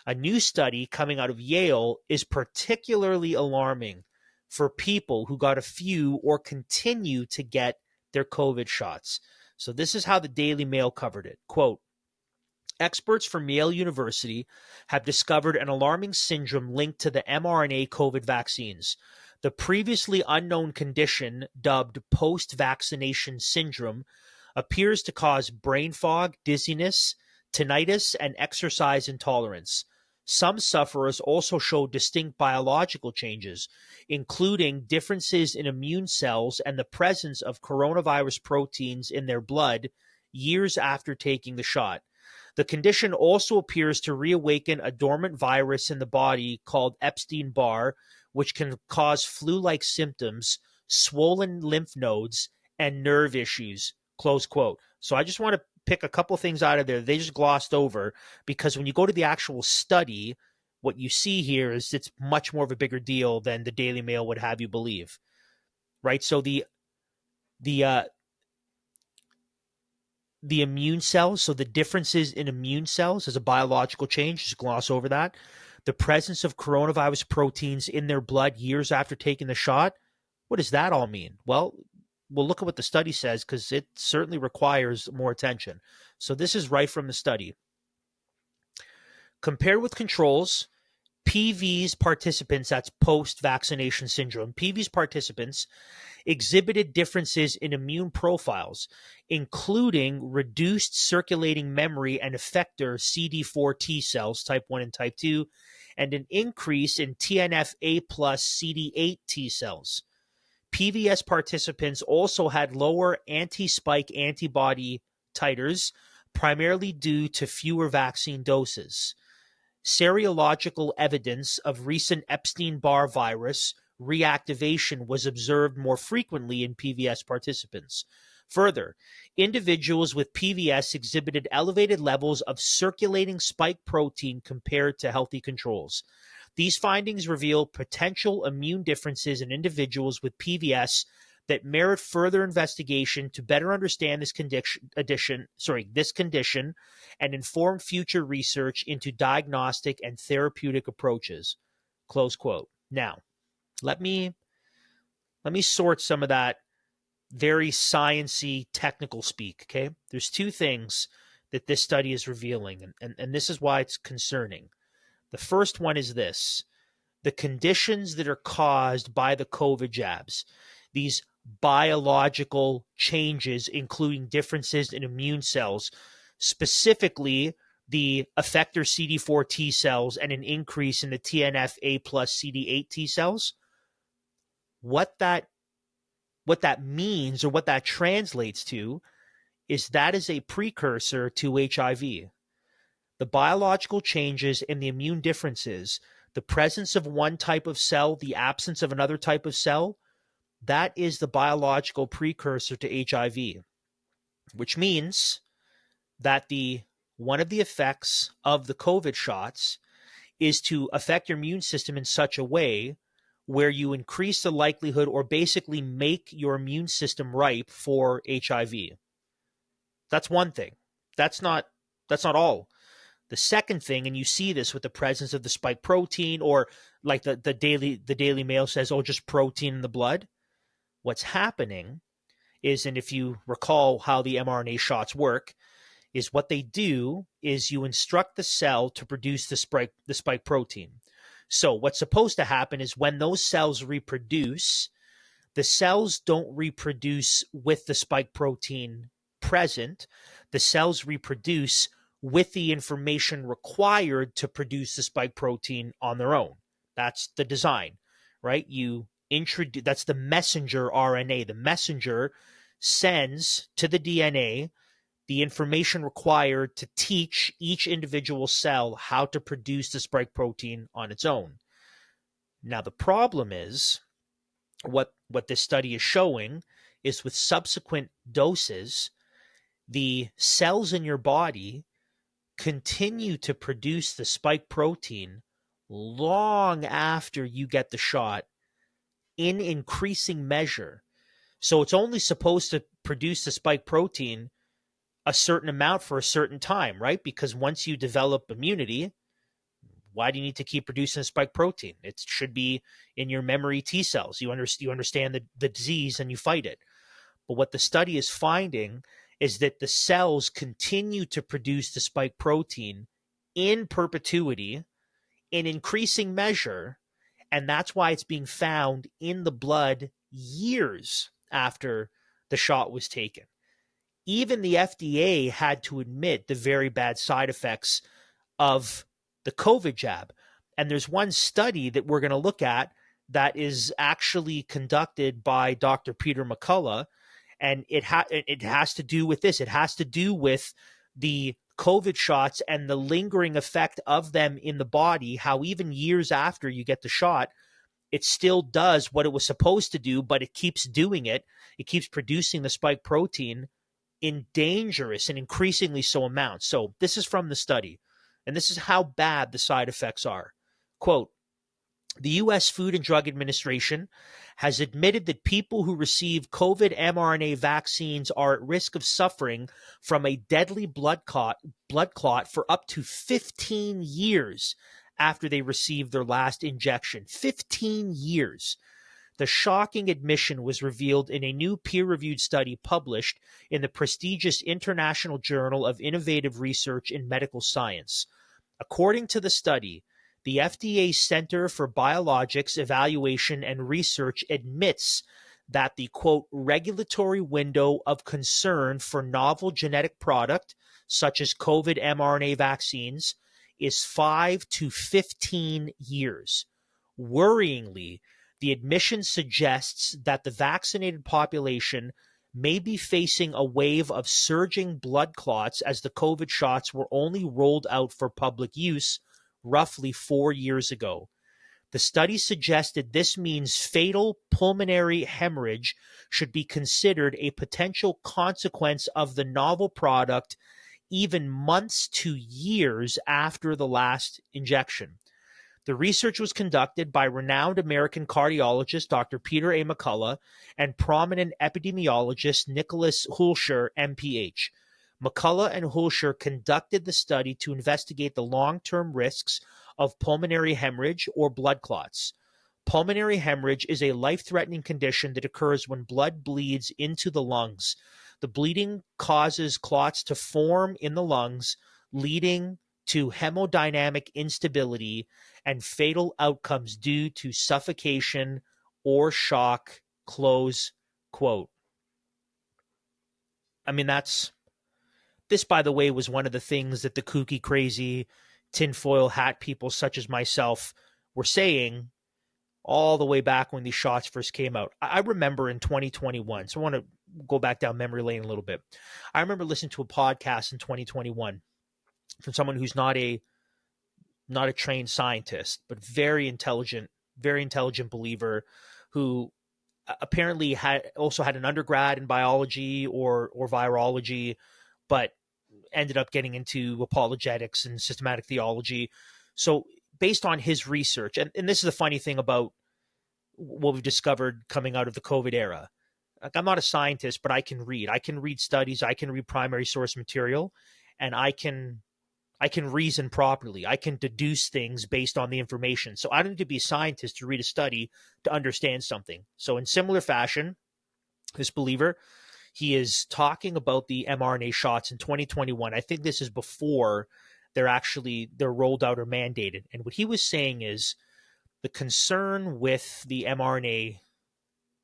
A new study coming out of Yale is particularly alarming for people who got a few or continue to get their COVID shots. So this is how the Daily Mail covered it. Quote, experts from Yale University have discovered an alarming syndrome linked to the mRNA COVID vaccines. The previously unknown condition, dubbed post-vaccination syndrome, appears to cause brain fog, dizziness, tinnitus, and exercise intolerance. Some sufferers also show distinct biological changes, including differences in immune cells and the presence of coronavirus proteins in their blood years after taking the shot. The condition also appears to reawaken a dormant virus in the body called Epstein-Barr, which can cause flu-like symptoms, swollen lymph nodes, and nerve issues, close quote. So I just want to pick a couple things out of there they just glossed over, because when you go to the actual study, what you see here is it's much more of a bigger deal than the Daily Mail would have you believe, right? So the immune cells, so the differences in immune cells as a biological change, just gloss over that. The presence of coronavirus proteins in their blood years after taking the shot. What does that all mean? Well, we'll look at what the study says, because it certainly requires more attention. So this is right from the study. Compared with controls, PV's participants, that's post-vaccination syndrome, PV's participants exhibited differences in immune profiles, including reduced circulating memory and effector CD4 T cells, type 1 and type 2, and an increase in TNF-A plus CD8 T cells. PVS participants also had lower anti-spike antibody titers, primarily due to fewer vaccine doses. Serological evidence of recent Epstein-Barr virus reactivation was observed more frequently in PVS participants. Further, individuals with PVS exhibited elevated levels of circulating spike protein compared to healthy controls. These findings reveal potential immune differences in individuals with PVS that merit further investigation to better understand this condition and inform future research into diagnostic and therapeutic approaches. Close quote. Now, let me sort some of that very sciencey technical speak, okay? There's two things that this study is revealing, and this is why it's concerning. The first one is this: the conditions that are caused by the COVID jabs, these biological changes, including differences in immune cells, specifically the effector CD4 T cells and an increase in the TNF-A plus CD8 T cells, what that means, or what that translates to, is that is a precursor to HIV. The biological changes in the immune differences, the presence of one type of cell, the absence of another type of cell, that is the biological precursor to HIV, which means that one of the effects of the COVID shots is to affect your immune system in such a way where you increase the likelihood or basically make your immune system ripe for HIV. That's one thing. That's not all. The second thing, and you see this with the presence of the spike protein, or like the Daily Mail says, oh, just protein in the blood. What's happening is, and if you recall how the mRNA shots work, is what they do is you instruct the cell to produce the spike protein. So what's supposed to happen is when those cells reproduce, the cells don't reproduce with the spike protein present. The cells reproduce with the information required to produce the spike protein on their own. That's the design, right? That's the messenger RNA. The messenger sends to the DNA the information required to teach each individual cell how to produce the spike protein on its own. Now, the problem is, what this study is showing is with subsequent doses, the cells in your body continue to produce the spike protein long after you get the shot in increasing measure. So it's only supposed to produce the spike protein a certain amount for a certain time, right? Because once you develop immunity, why do you need to keep producing the spike protein? It should be in your memory T cells. You understand the disease and you fight it. But what the study is finding is that the cells continue to produce the spike protein in perpetuity, in increasing measure, and that's why it's being found in the blood years after the shot was taken. Even the FDA had to admit the very bad side effects of the COVID jab. And there's one study that we're going to look at that is actually conducted by Dr. Peter McCullough, and it has to do with this. It has to do with the COVID shots and the lingering effect of them in the body, how even years after you get the shot, it still does what it was supposed to do, but it keeps doing it. It keeps producing the spike protein in dangerous and increasingly so amounts. So this is from the study, and this is how bad the side effects are. Quote, the U.S. Food and Drug Administration has admitted that people who receive COVID mRNA vaccines are at risk of suffering from a deadly blood clot for up to 15 years after they receive their last injection. 15 years. The shocking admission was revealed in a new peer-reviewed study published in the prestigious International Journal of Innovative Research in Medical Science. According to the study, the FDA Center for Biologics Evaluation and Research admits that the, quote, regulatory window of concern for novel genetic product, such as COVID mRNA vaccines, is 5 to 15 years. Worryingly, the admission suggests that the vaccinated population may be facing a wave of surging blood clots as the COVID shots were only rolled out for public use roughly 4 years ago. The study suggested this means fatal pulmonary hemorrhage should be considered a potential consequence of the novel product even months to years after the last injection. The research was conducted by renowned American cardiologist Dr. Peter A. McCullough and prominent epidemiologist Nicholas Hulscher, MPH. McCullough and Hulscher conducted the study to investigate the long-term risks of pulmonary hemorrhage or blood clots. Pulmonary hemorrhage is a life-threatening condition that occurs when blood bleeds into the lungs. The bleeding causes clots to form in the lungs, leading to hemodynamic instability and fatal outcomes due to suffocation or shock, close quote. I mean, this, by the way, was one of the things that the kooky, crazy, tinfoil hat people such as myself were saying all the way back when these shots first came out. I remember in 2021, so I want to go back down memory lane a little bit. I remember listening to a podcast in 2021 from someone who's not a trained scientist, but very intelligent believer who apparently also had an undergrad in biology or virology, but ended up getting into apologetics and systematic theology. So based on his research, and this is the funny thing about what we've discovered coming out of the COVID era. Like, I'm not a scientist, but I can read. I can read studies. I can read primary source material, and I can reason properly. I can deduce things based on the information. So I don't need to be a scientist to read a study to understand something. So in similar fashion, this believer, he is talking about the mRNA shots in 2021. I think this is before they're rolled out or mandated. And what he was saying is the concern with the mRNA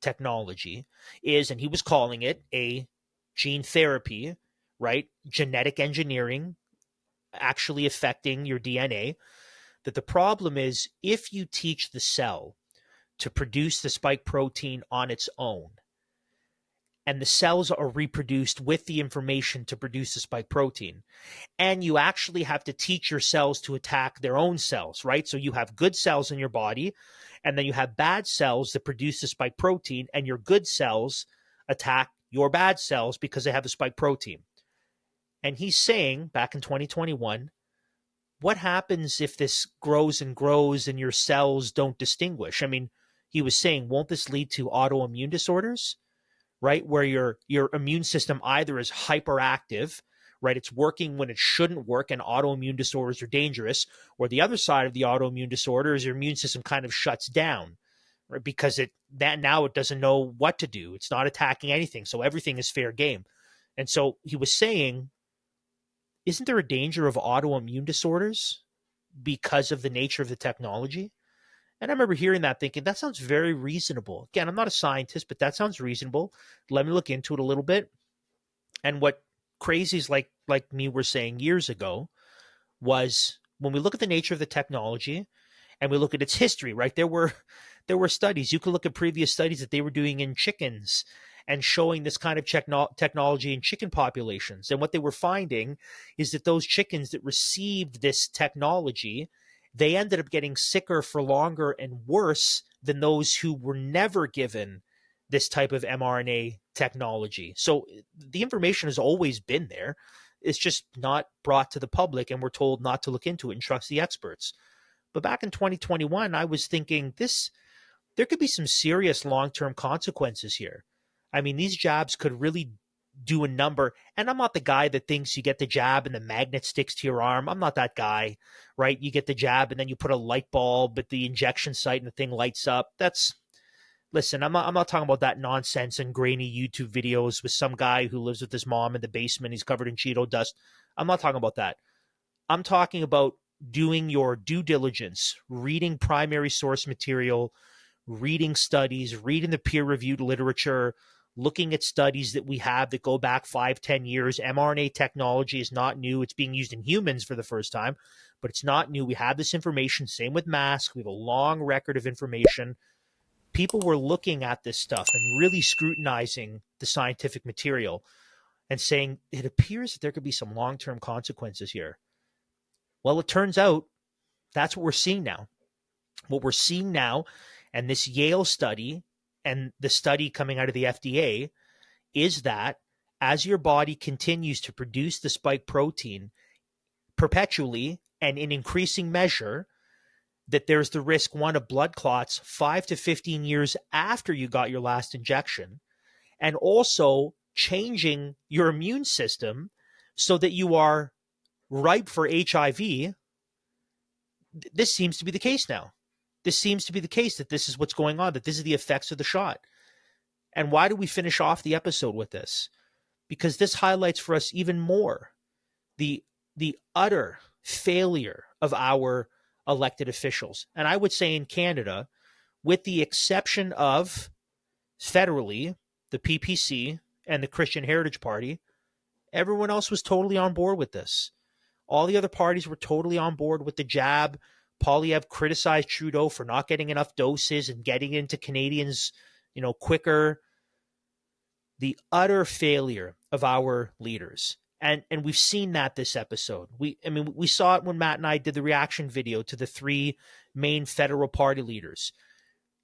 technology is, and he was calling it a gene therapy, right? Genetic engineering actually affecting your DNA. That the problem is if you teach the cell to produce the spike protein on its own, and the cells are reproduced with the information to produce the spike protein, and you actually have to teach your cells to attack their own cells, right? So you have good cells in your body, and then you have bad cells that produce the spike protein, and your good cells attack your bad cells because they have the spike protein. And he's saying, back in 2021, what happens if this grows and grows and your cells don't distinguish? I mean, he was saying, won't this lead to autoimmune disorders, right? Where your immune system either is hyperactive, right? It's working when it shouldn't work, and autoimmune disorders are dangerous. Or the other side of the autoimmune disorder is your immune system kind of shuts down, right? Because now it doesn't know what to do. It's not attacking anything. So everything is fair game. And so he was saying, isn't there a danger of autoimmune disorders because of the nature of the technology? And I remember hearing that thinking, that sounds very reasonable. Again, I'm not a scientist, but that sounds reasonable. Let me look into it a little bit. And what crazies like me were saying years ago was, when we look at the nature of the technology and we look at its history, right? There were studies. You could look at previous studies that they were doing in chickens and showing this kind of technology in chicken populations. And what they were finding is that those chickens that received this technology, they ended up getting sicker for longer and worse than those who were never given this type of mRNA technology. So the information has always been there. It's just not brought to the public, and we're told not to look into it and trust the experts. But back in 2021, I was thinking there could be some serious long-term consequences here. I mean, these jabs could really do a number. And I'm not the guy that thinks you get the jab and the magnet sticks to your arm. I'm not that guy, right? You get the jab and then you put a light bulb at the injection site and the thing lights up. Listen, I'm not talking about that nonsense and grainy YouTube videos with some guy who lives with his mom in the basement. He's covered in Cheeto dust. I'm not talking about that. I'm talking about doing your due diligence, reading primary source material, reading studies, reading the peer-reviewed literature, looking at studies that we have that go back 5-10 years. mRNA technology is not new. It's being used in humans for the first time, but it's not new. We have this information. Same with masks. We have a long record of information. People were looking at this stuff and really scrutinizing the scientific material and saying, it appears that there could be some long-term consequences here. Well, it turns out that's what we're seeing now. What we're seeing now, and this Yale study and the study coming out of the FDA, is that as your body continues to produce the spike protein perpetually and in increasing measure, that there's the risk, one, of blood clots 5 to 15 years after you got your last injection, and also changing your immune system so that you are ripe for HIV. This seems to be the case now. This seems to be the case, that this is what's going on, that this is the effects of the shot. And why do we finish off the episode with this? Because this highlights for us even more the utter failure of our elected officials. And I would say in Canada, with the exception of federally, the PPC and the Christian Heritage Party, everyone else was totally on board with this. All the other parties were totally on board with the jab. Poilievre criticized Trudeau for not getting enough doses and getting into Canadians, quicker. The utter failure of our leaders. And we've seen that this episode. We saw it when Matt and I did the reaction video to the 3 main federal party leaders.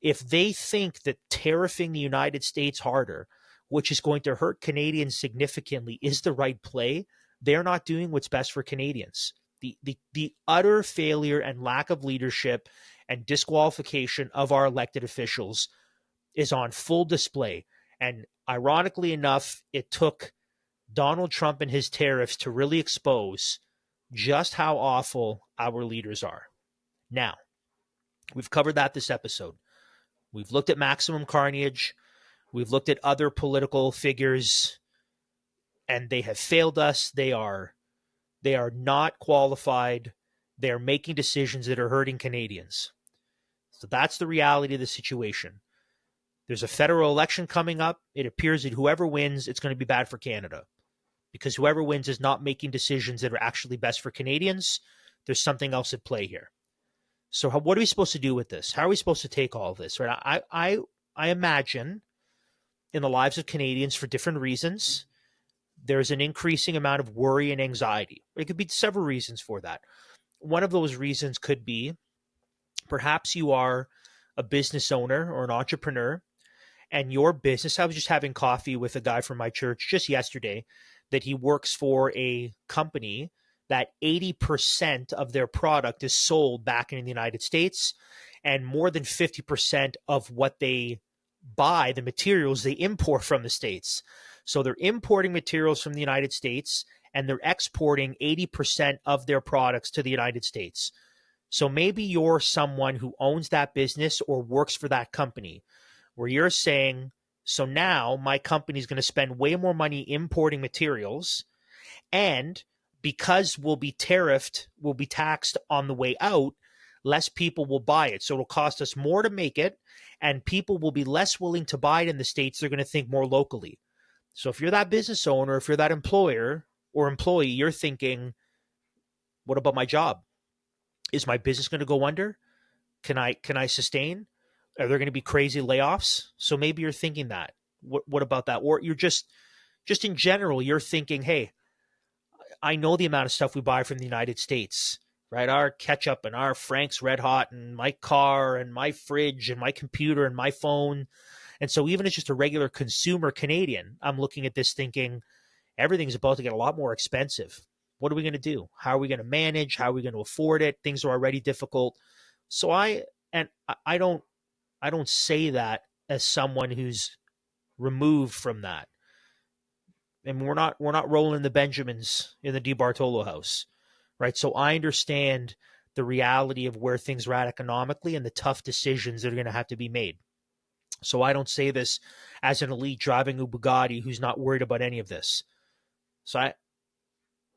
If they think that tariffing the United States harder, which is going to hurt Canadians significantly, is the right play, they're not doing what's best for Canadians. The utter failure and lack of leadership and disqualification of our elected officials is on full display. And ironically enough, it took Donald Trump and his tariffs to really expose just how awful our leaders are. Now, we've covered that this episode. We've looked at maximum carnage. We've looked at other political figures, and they have failed us. They are not qualified. They are making decisions that are hurting Canadians. So that's the reality of the situation. There's a federal election coming up. It appears that whoever wins, it's going to be bad for Canada, because whoever wins is not making decisions that are actually best for Canadians. There's something else at play here. So what are we supposed to do with this? How are we supposed to take all of this? Right? I imagine in the lives of Canadians, for different reasons, there's an increasing amount of worry and anxiety. It could be several reasons for that. One of those reasons could be perhaps you are a business owner or an entrepreneur, and your business, I was just having coffee with a guy from my church just yesterday, that he works for a company that 80% of their product is sold back in the United States, and more than 50% of what they buy, the materials, they import from the States. So they're importing materials from the United States, and they're exporting 80% of their products to the United States. So maybe you're someone who owns that business or works for that company, where you're saying, so now my company is going to spend way more money importing materials, and because we'll be tariffed, we'll be taxed on the way out, less people will buy it. So it'll cost us more to make it, and people will be less willing to buy it in the States. They're going to think more locally. So if you're that business owner, if you're that employer or employee, you're thinking, what about my job? Is my business going to go under? Can I sustain? Are there going to be crazy layoffs? So maybe you're thinking that. What about that? Or you're just in general, you're thinking, hey, I know the amount of stuff we buy from the United States, right? Our ketchup and our Frank's Red Hot and my car and my fridge and my computer and my phone. And so even as just a regular consumer Canadian, I'm looking at this thinking everything's about to get a lot more expensive. What are we going to do? How are we going to manage? How are we going to afford it? Things are already difficult. So I don't say that as someone who's removed from that. And we're not rolling the Benjamins in the DeBartolo house, right? So I understand the reality of where things are at economically and the tough decisions that are going to have to be made. So I don't say this as an elite driving a Bugatti who's not worried about any of this. So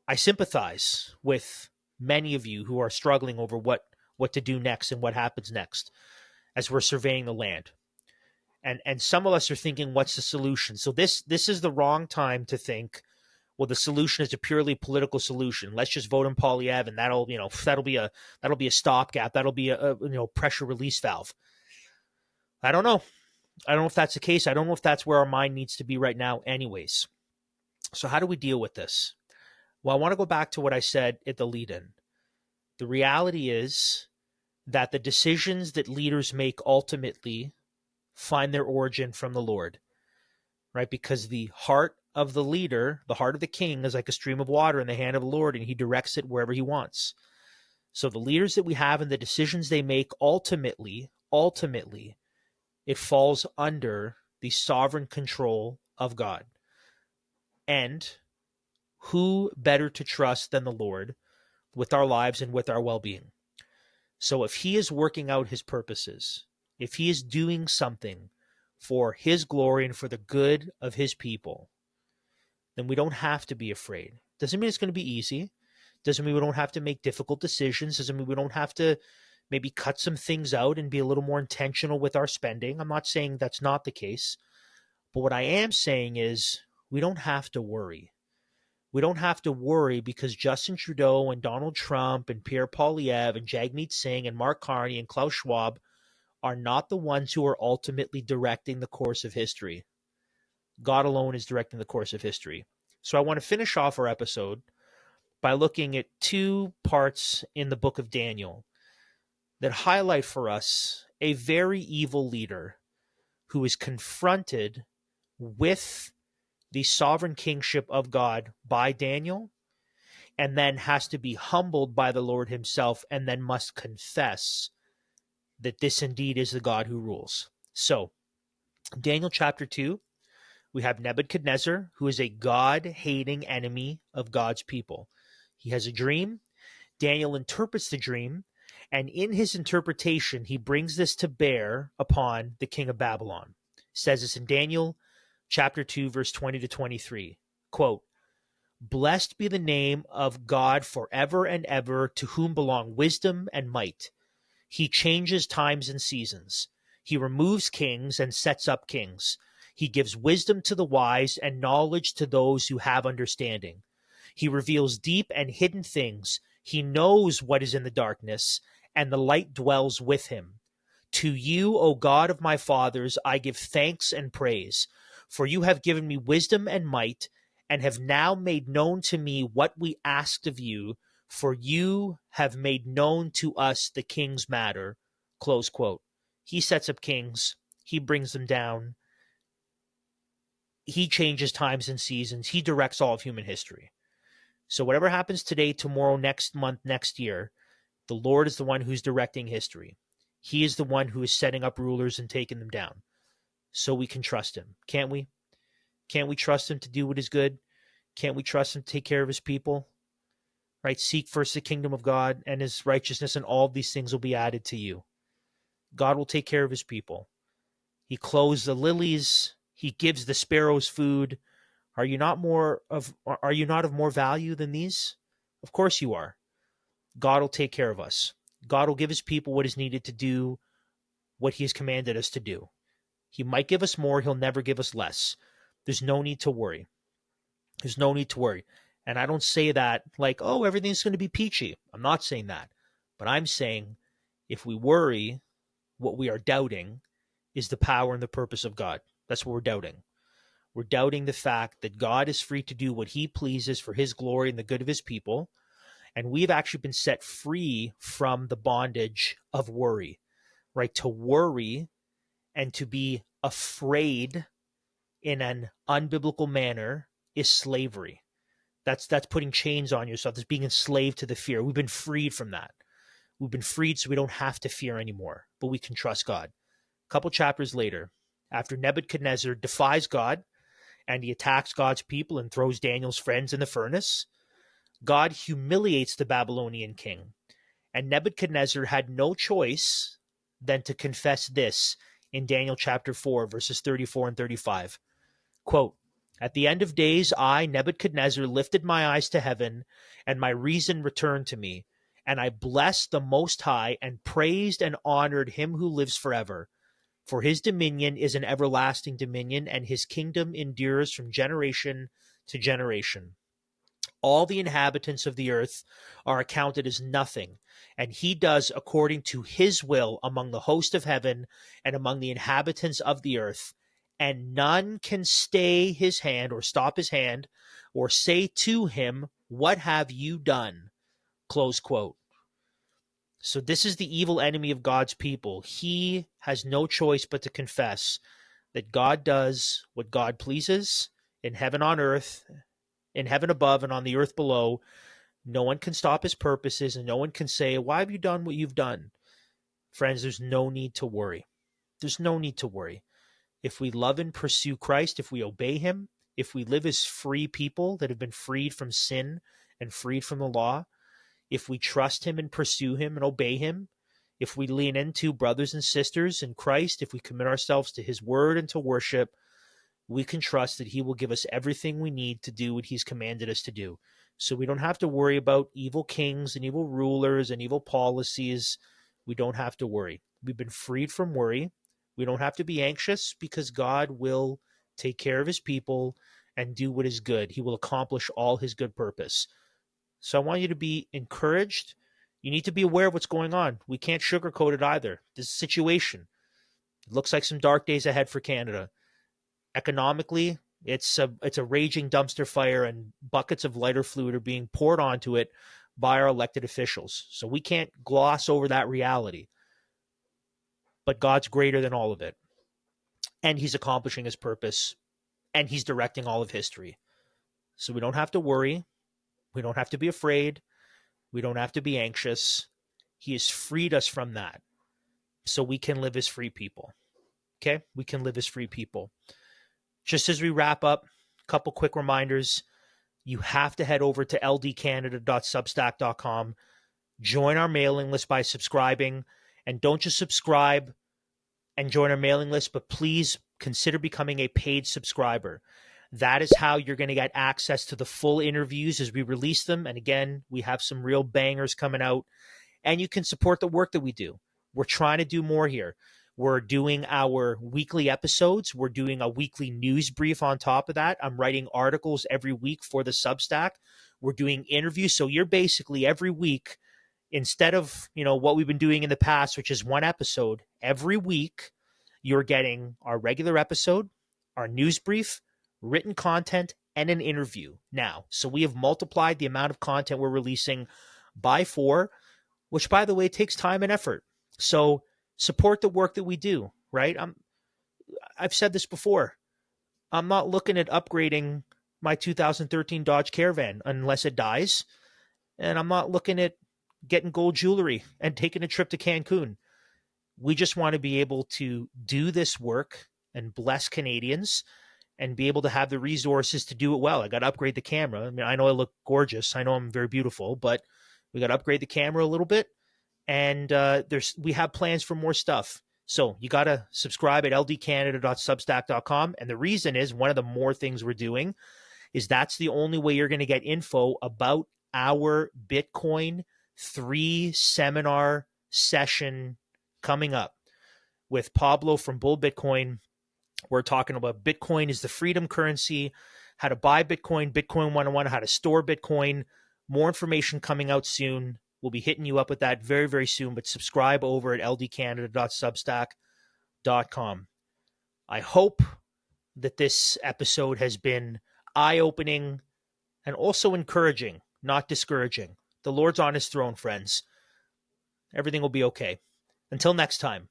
I sympathize with many of you who are struggling over what to do next and what happens next as we're surveying the land. And some of us are thinking, what's the solution? So this is the wrong time to think, well, the solution is a purely political solution. Let's just vote in Poilievre, and that'll be a stopgap. That'll be a pressure release valve. I don't know. I don't know if that's the case. I don't know if that's where our mind needs to be right now anyways. So how do we deal with this? Well, I want to go back to what I said at the lead-in. The reality is that the decisions that leaders make ultimately find their origin from the Lord, right? Because the heart of the leader, the heart of the king, is like a stream of water in the hand of the Lord, and he directs it wherever he wants. So the leaders that we have and the decisions they make, ultimately, it falls under the sovereign control of God. And who better to trust than the Lord with our lives and with our well-being? So if he is working out his purposes, if he is doing something for his glory and for the good of his people, then we don't have to be afraid. Doesn't mean it's going to be easy. Doesn't mean we don't have to make difficult decisions. Doesn't mean we don't have to maybe cut some things out and be a little more intentional with our spending. I'm not saying that's not the case. But what I am saying is we don't have to worry. We don't have to worry because Justin Trudeau and Donald Trump and Pierre Poilievre and Jagmeet Singh and Mark Carney and Klaus Schwab are not the ones who are ultimately directing the course of history. God alone is directing the course of history. So I want to finish off our episode by looking at two parts in the book of Daniel that highlight for us a very evil leader who is confronted with the sovereign kingship of God by Daniel, and then has to be humbled by the Lord himself, and then must confess that this indeed is the God who rules. So, Daniel chapter 2, we have Nebuchadnezzar, who is a God-hating enemy of God's people. He has a dream. Daniel interprets the dream, and in his interpretation, he brings this to bear upon the king of Babylon. It says this in Daniel chapter 2, verse 20 to 23. Quote, "Blessed be the name of God forever and ever, to whom belong wisdom and might. He changes times and seasons. He removes kings and sets up kings. He gives wisdom to the wise and knowledge to those who have understanding. He reveals deep and hidden things. He knows what is in the darkness, and the light dwells with him. To you, O God of my fathers, I give thanks and praise, for you have given me wisdom and might, and have now made known to me what we asked of you, for you have made known to us the king's matter." Close quote. He sets up kings. He brings them down. He changes times and seasons. He directs all of human history. So whatever happens today, tomorrow, next month, next year, the Lord is the one who's directing history. He is the one who is setting up rulers and taking them down. So we can trust him, can't we? Can't we trust him to do what is good? Can't we trust him to take care of his people? Right? Seek first the kingdom of God and his righteousness, and all these things will be added to you. God will take care of his people. He clothes the lilies. He gives the sparrows food. Are you not of more value than these? Of course you are. God will take care of us. God will give his people what is needed to do what he has commanded us to do. He might give us more. He'll never give us less. There's no need to worry. There's no need to worry. And I don't say that like, oh, everything's going to be peachy. I'm not saying that. But I'm saying if we worry, what we are doubting is the power and the purpose of God. That's what we're doubting. We're doubting the fact that God is free to do what he pleases for his glory and the good of his people. And we've actually been set free from the bondage of worry, right? To worry and to be afraid in an unbiblical manner is slavery. That's putting chains on yourself. That's being enslaved to the fear. We've been freed from that. We've been freed so we don't have to fear anymore, but we can trust God. A couple chapters later, after Nebuchadnezzar defies God and he attacks God's people and throws Daniel's friends in the furnace, God humiliates the Babylonian king. And Nebuchadnezzar had no choice than to confess this in Daniel chapter 4, verses 34 and 35. Quote, "At the end of days, I, Nebuchadnezzar, lifted my eyes to heaven, and my reason returned to me. And I blessed the Most High, and praised and honored him who lives forever. For his dominion is an everlasting dominion, and his kingdom endures from generation to generation. All the inhabitants of the earth are accounted as nothing, and he does according to his will among the host of heaven and among the inhabitants of the earth. And none can stay his hand or stop his hand or say to him, 'What have you done?'" Close quote. So this is the evil enemy of God's people. He has no choice but to confess that God does what God pleases in heaven on earth, in heaven above and on the earth below. No one can stop his purposes, and no one can say, "Why have you done what you've done?" Friends, there's no need to worry. There's no need to worry. If we love and pursue Christ, if we obey him, if we live as free people that have been freed from sin and freed from the law, if we trust him and pursue him and obey him, if we lean into brothers and sisters in Christ, if we commit ourselves to his word and to worship, we can trust that he will give us everything we need to do what he's commanded us to do. So we don't have to worry about evil kings and evil rulers and evil policies. We don't have to worry. We've been freed from worry. We don't have to be anxious because God will take care of his people and do what is good. He will accomplish all his good purpose. So I want you to be encouraged. You need to be aware of what's going on. We can't sugarcoat it either. This situation, it looks like some dark days ahead for Canada. Economically, it's a raging dumpster fire, and buckets of lighter fluid are being poured onto it by our elected officials. So we can't gloss over that reality. but God's greater than all of it. And he's accomplishing his purpose, and he's directing all of history. So we don't have to worry. We don't have to be afraid. We don't have to be anxious. He has freed us from that, so we can live as free people. Okay? We can live as free people. Just as we wrap up, a couple quick reminders. You have to head over to ldcanada.substack.com. Join our mailing list by subscribing. And don't just subscribe and join our mailing list, but please consider becoming a paid subscriber. That is how you're going to get access to the full interviews as we release them. And again, we have some real bangers coming out. And you can support the work that we do. We're trying to do more here. We're doing our weekly episodes. We're doing a weekly news brief on top of that. I'm writing articles every week for the Substack. We're doing interviews. So you're basically every week, instead of, what we've been doing in the past, which is one episode, every week you're getting our regular episode, our news brief, written content, and an interview now. So we have multiplied the amount of content we're releasing by 4, which, by the way, takes time and effort. So support the work that we do, right? I've said this before. I'm not looking at upgrading my 2013 Dodge Caravan unless it dies. And I'm not looking at getting gold jewelry and taking a trip to Cancun. We just want to be able to do this work and bless Canadians and be able to have the resources to do it well. I got to upgrade the camera. I mean, I know I look gorgeous. I know I'm very beautiful, but we got to upgrade the camera a little bit. And we have plans for more stuff. So you got to subscribe at ldcanada.substack.com. And the reason is, one of the more things we're doing is that's the only way you're going to get info about our Bitcoin 3 seminar session coming up with Pablo from Bull Bitcoin. We're talking about Bitcoin is the freedom currency, how to buy Bitcoin, Bitcoin 101, how to store Bitcoin. More information coming out soon. We'll be hitting you up with that very, very soon, but subscribe over at ldcanada.substack.com. I hope that this episode has been eye-opening and also encouraging, not discouraging. The Lord's on his throne, friends. Everything will be okay. Until next time,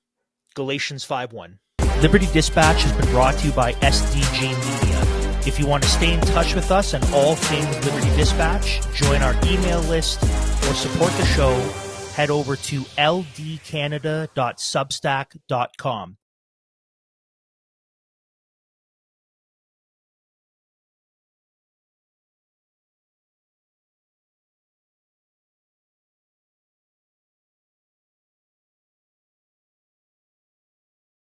Galatians 5:1. Liberty Dispatch has been brought to you by SDG Media. If you want to stay in touch with us and all things Liberty Dispatch, join our email list, or support the show, head over to ldcanada.substack.com.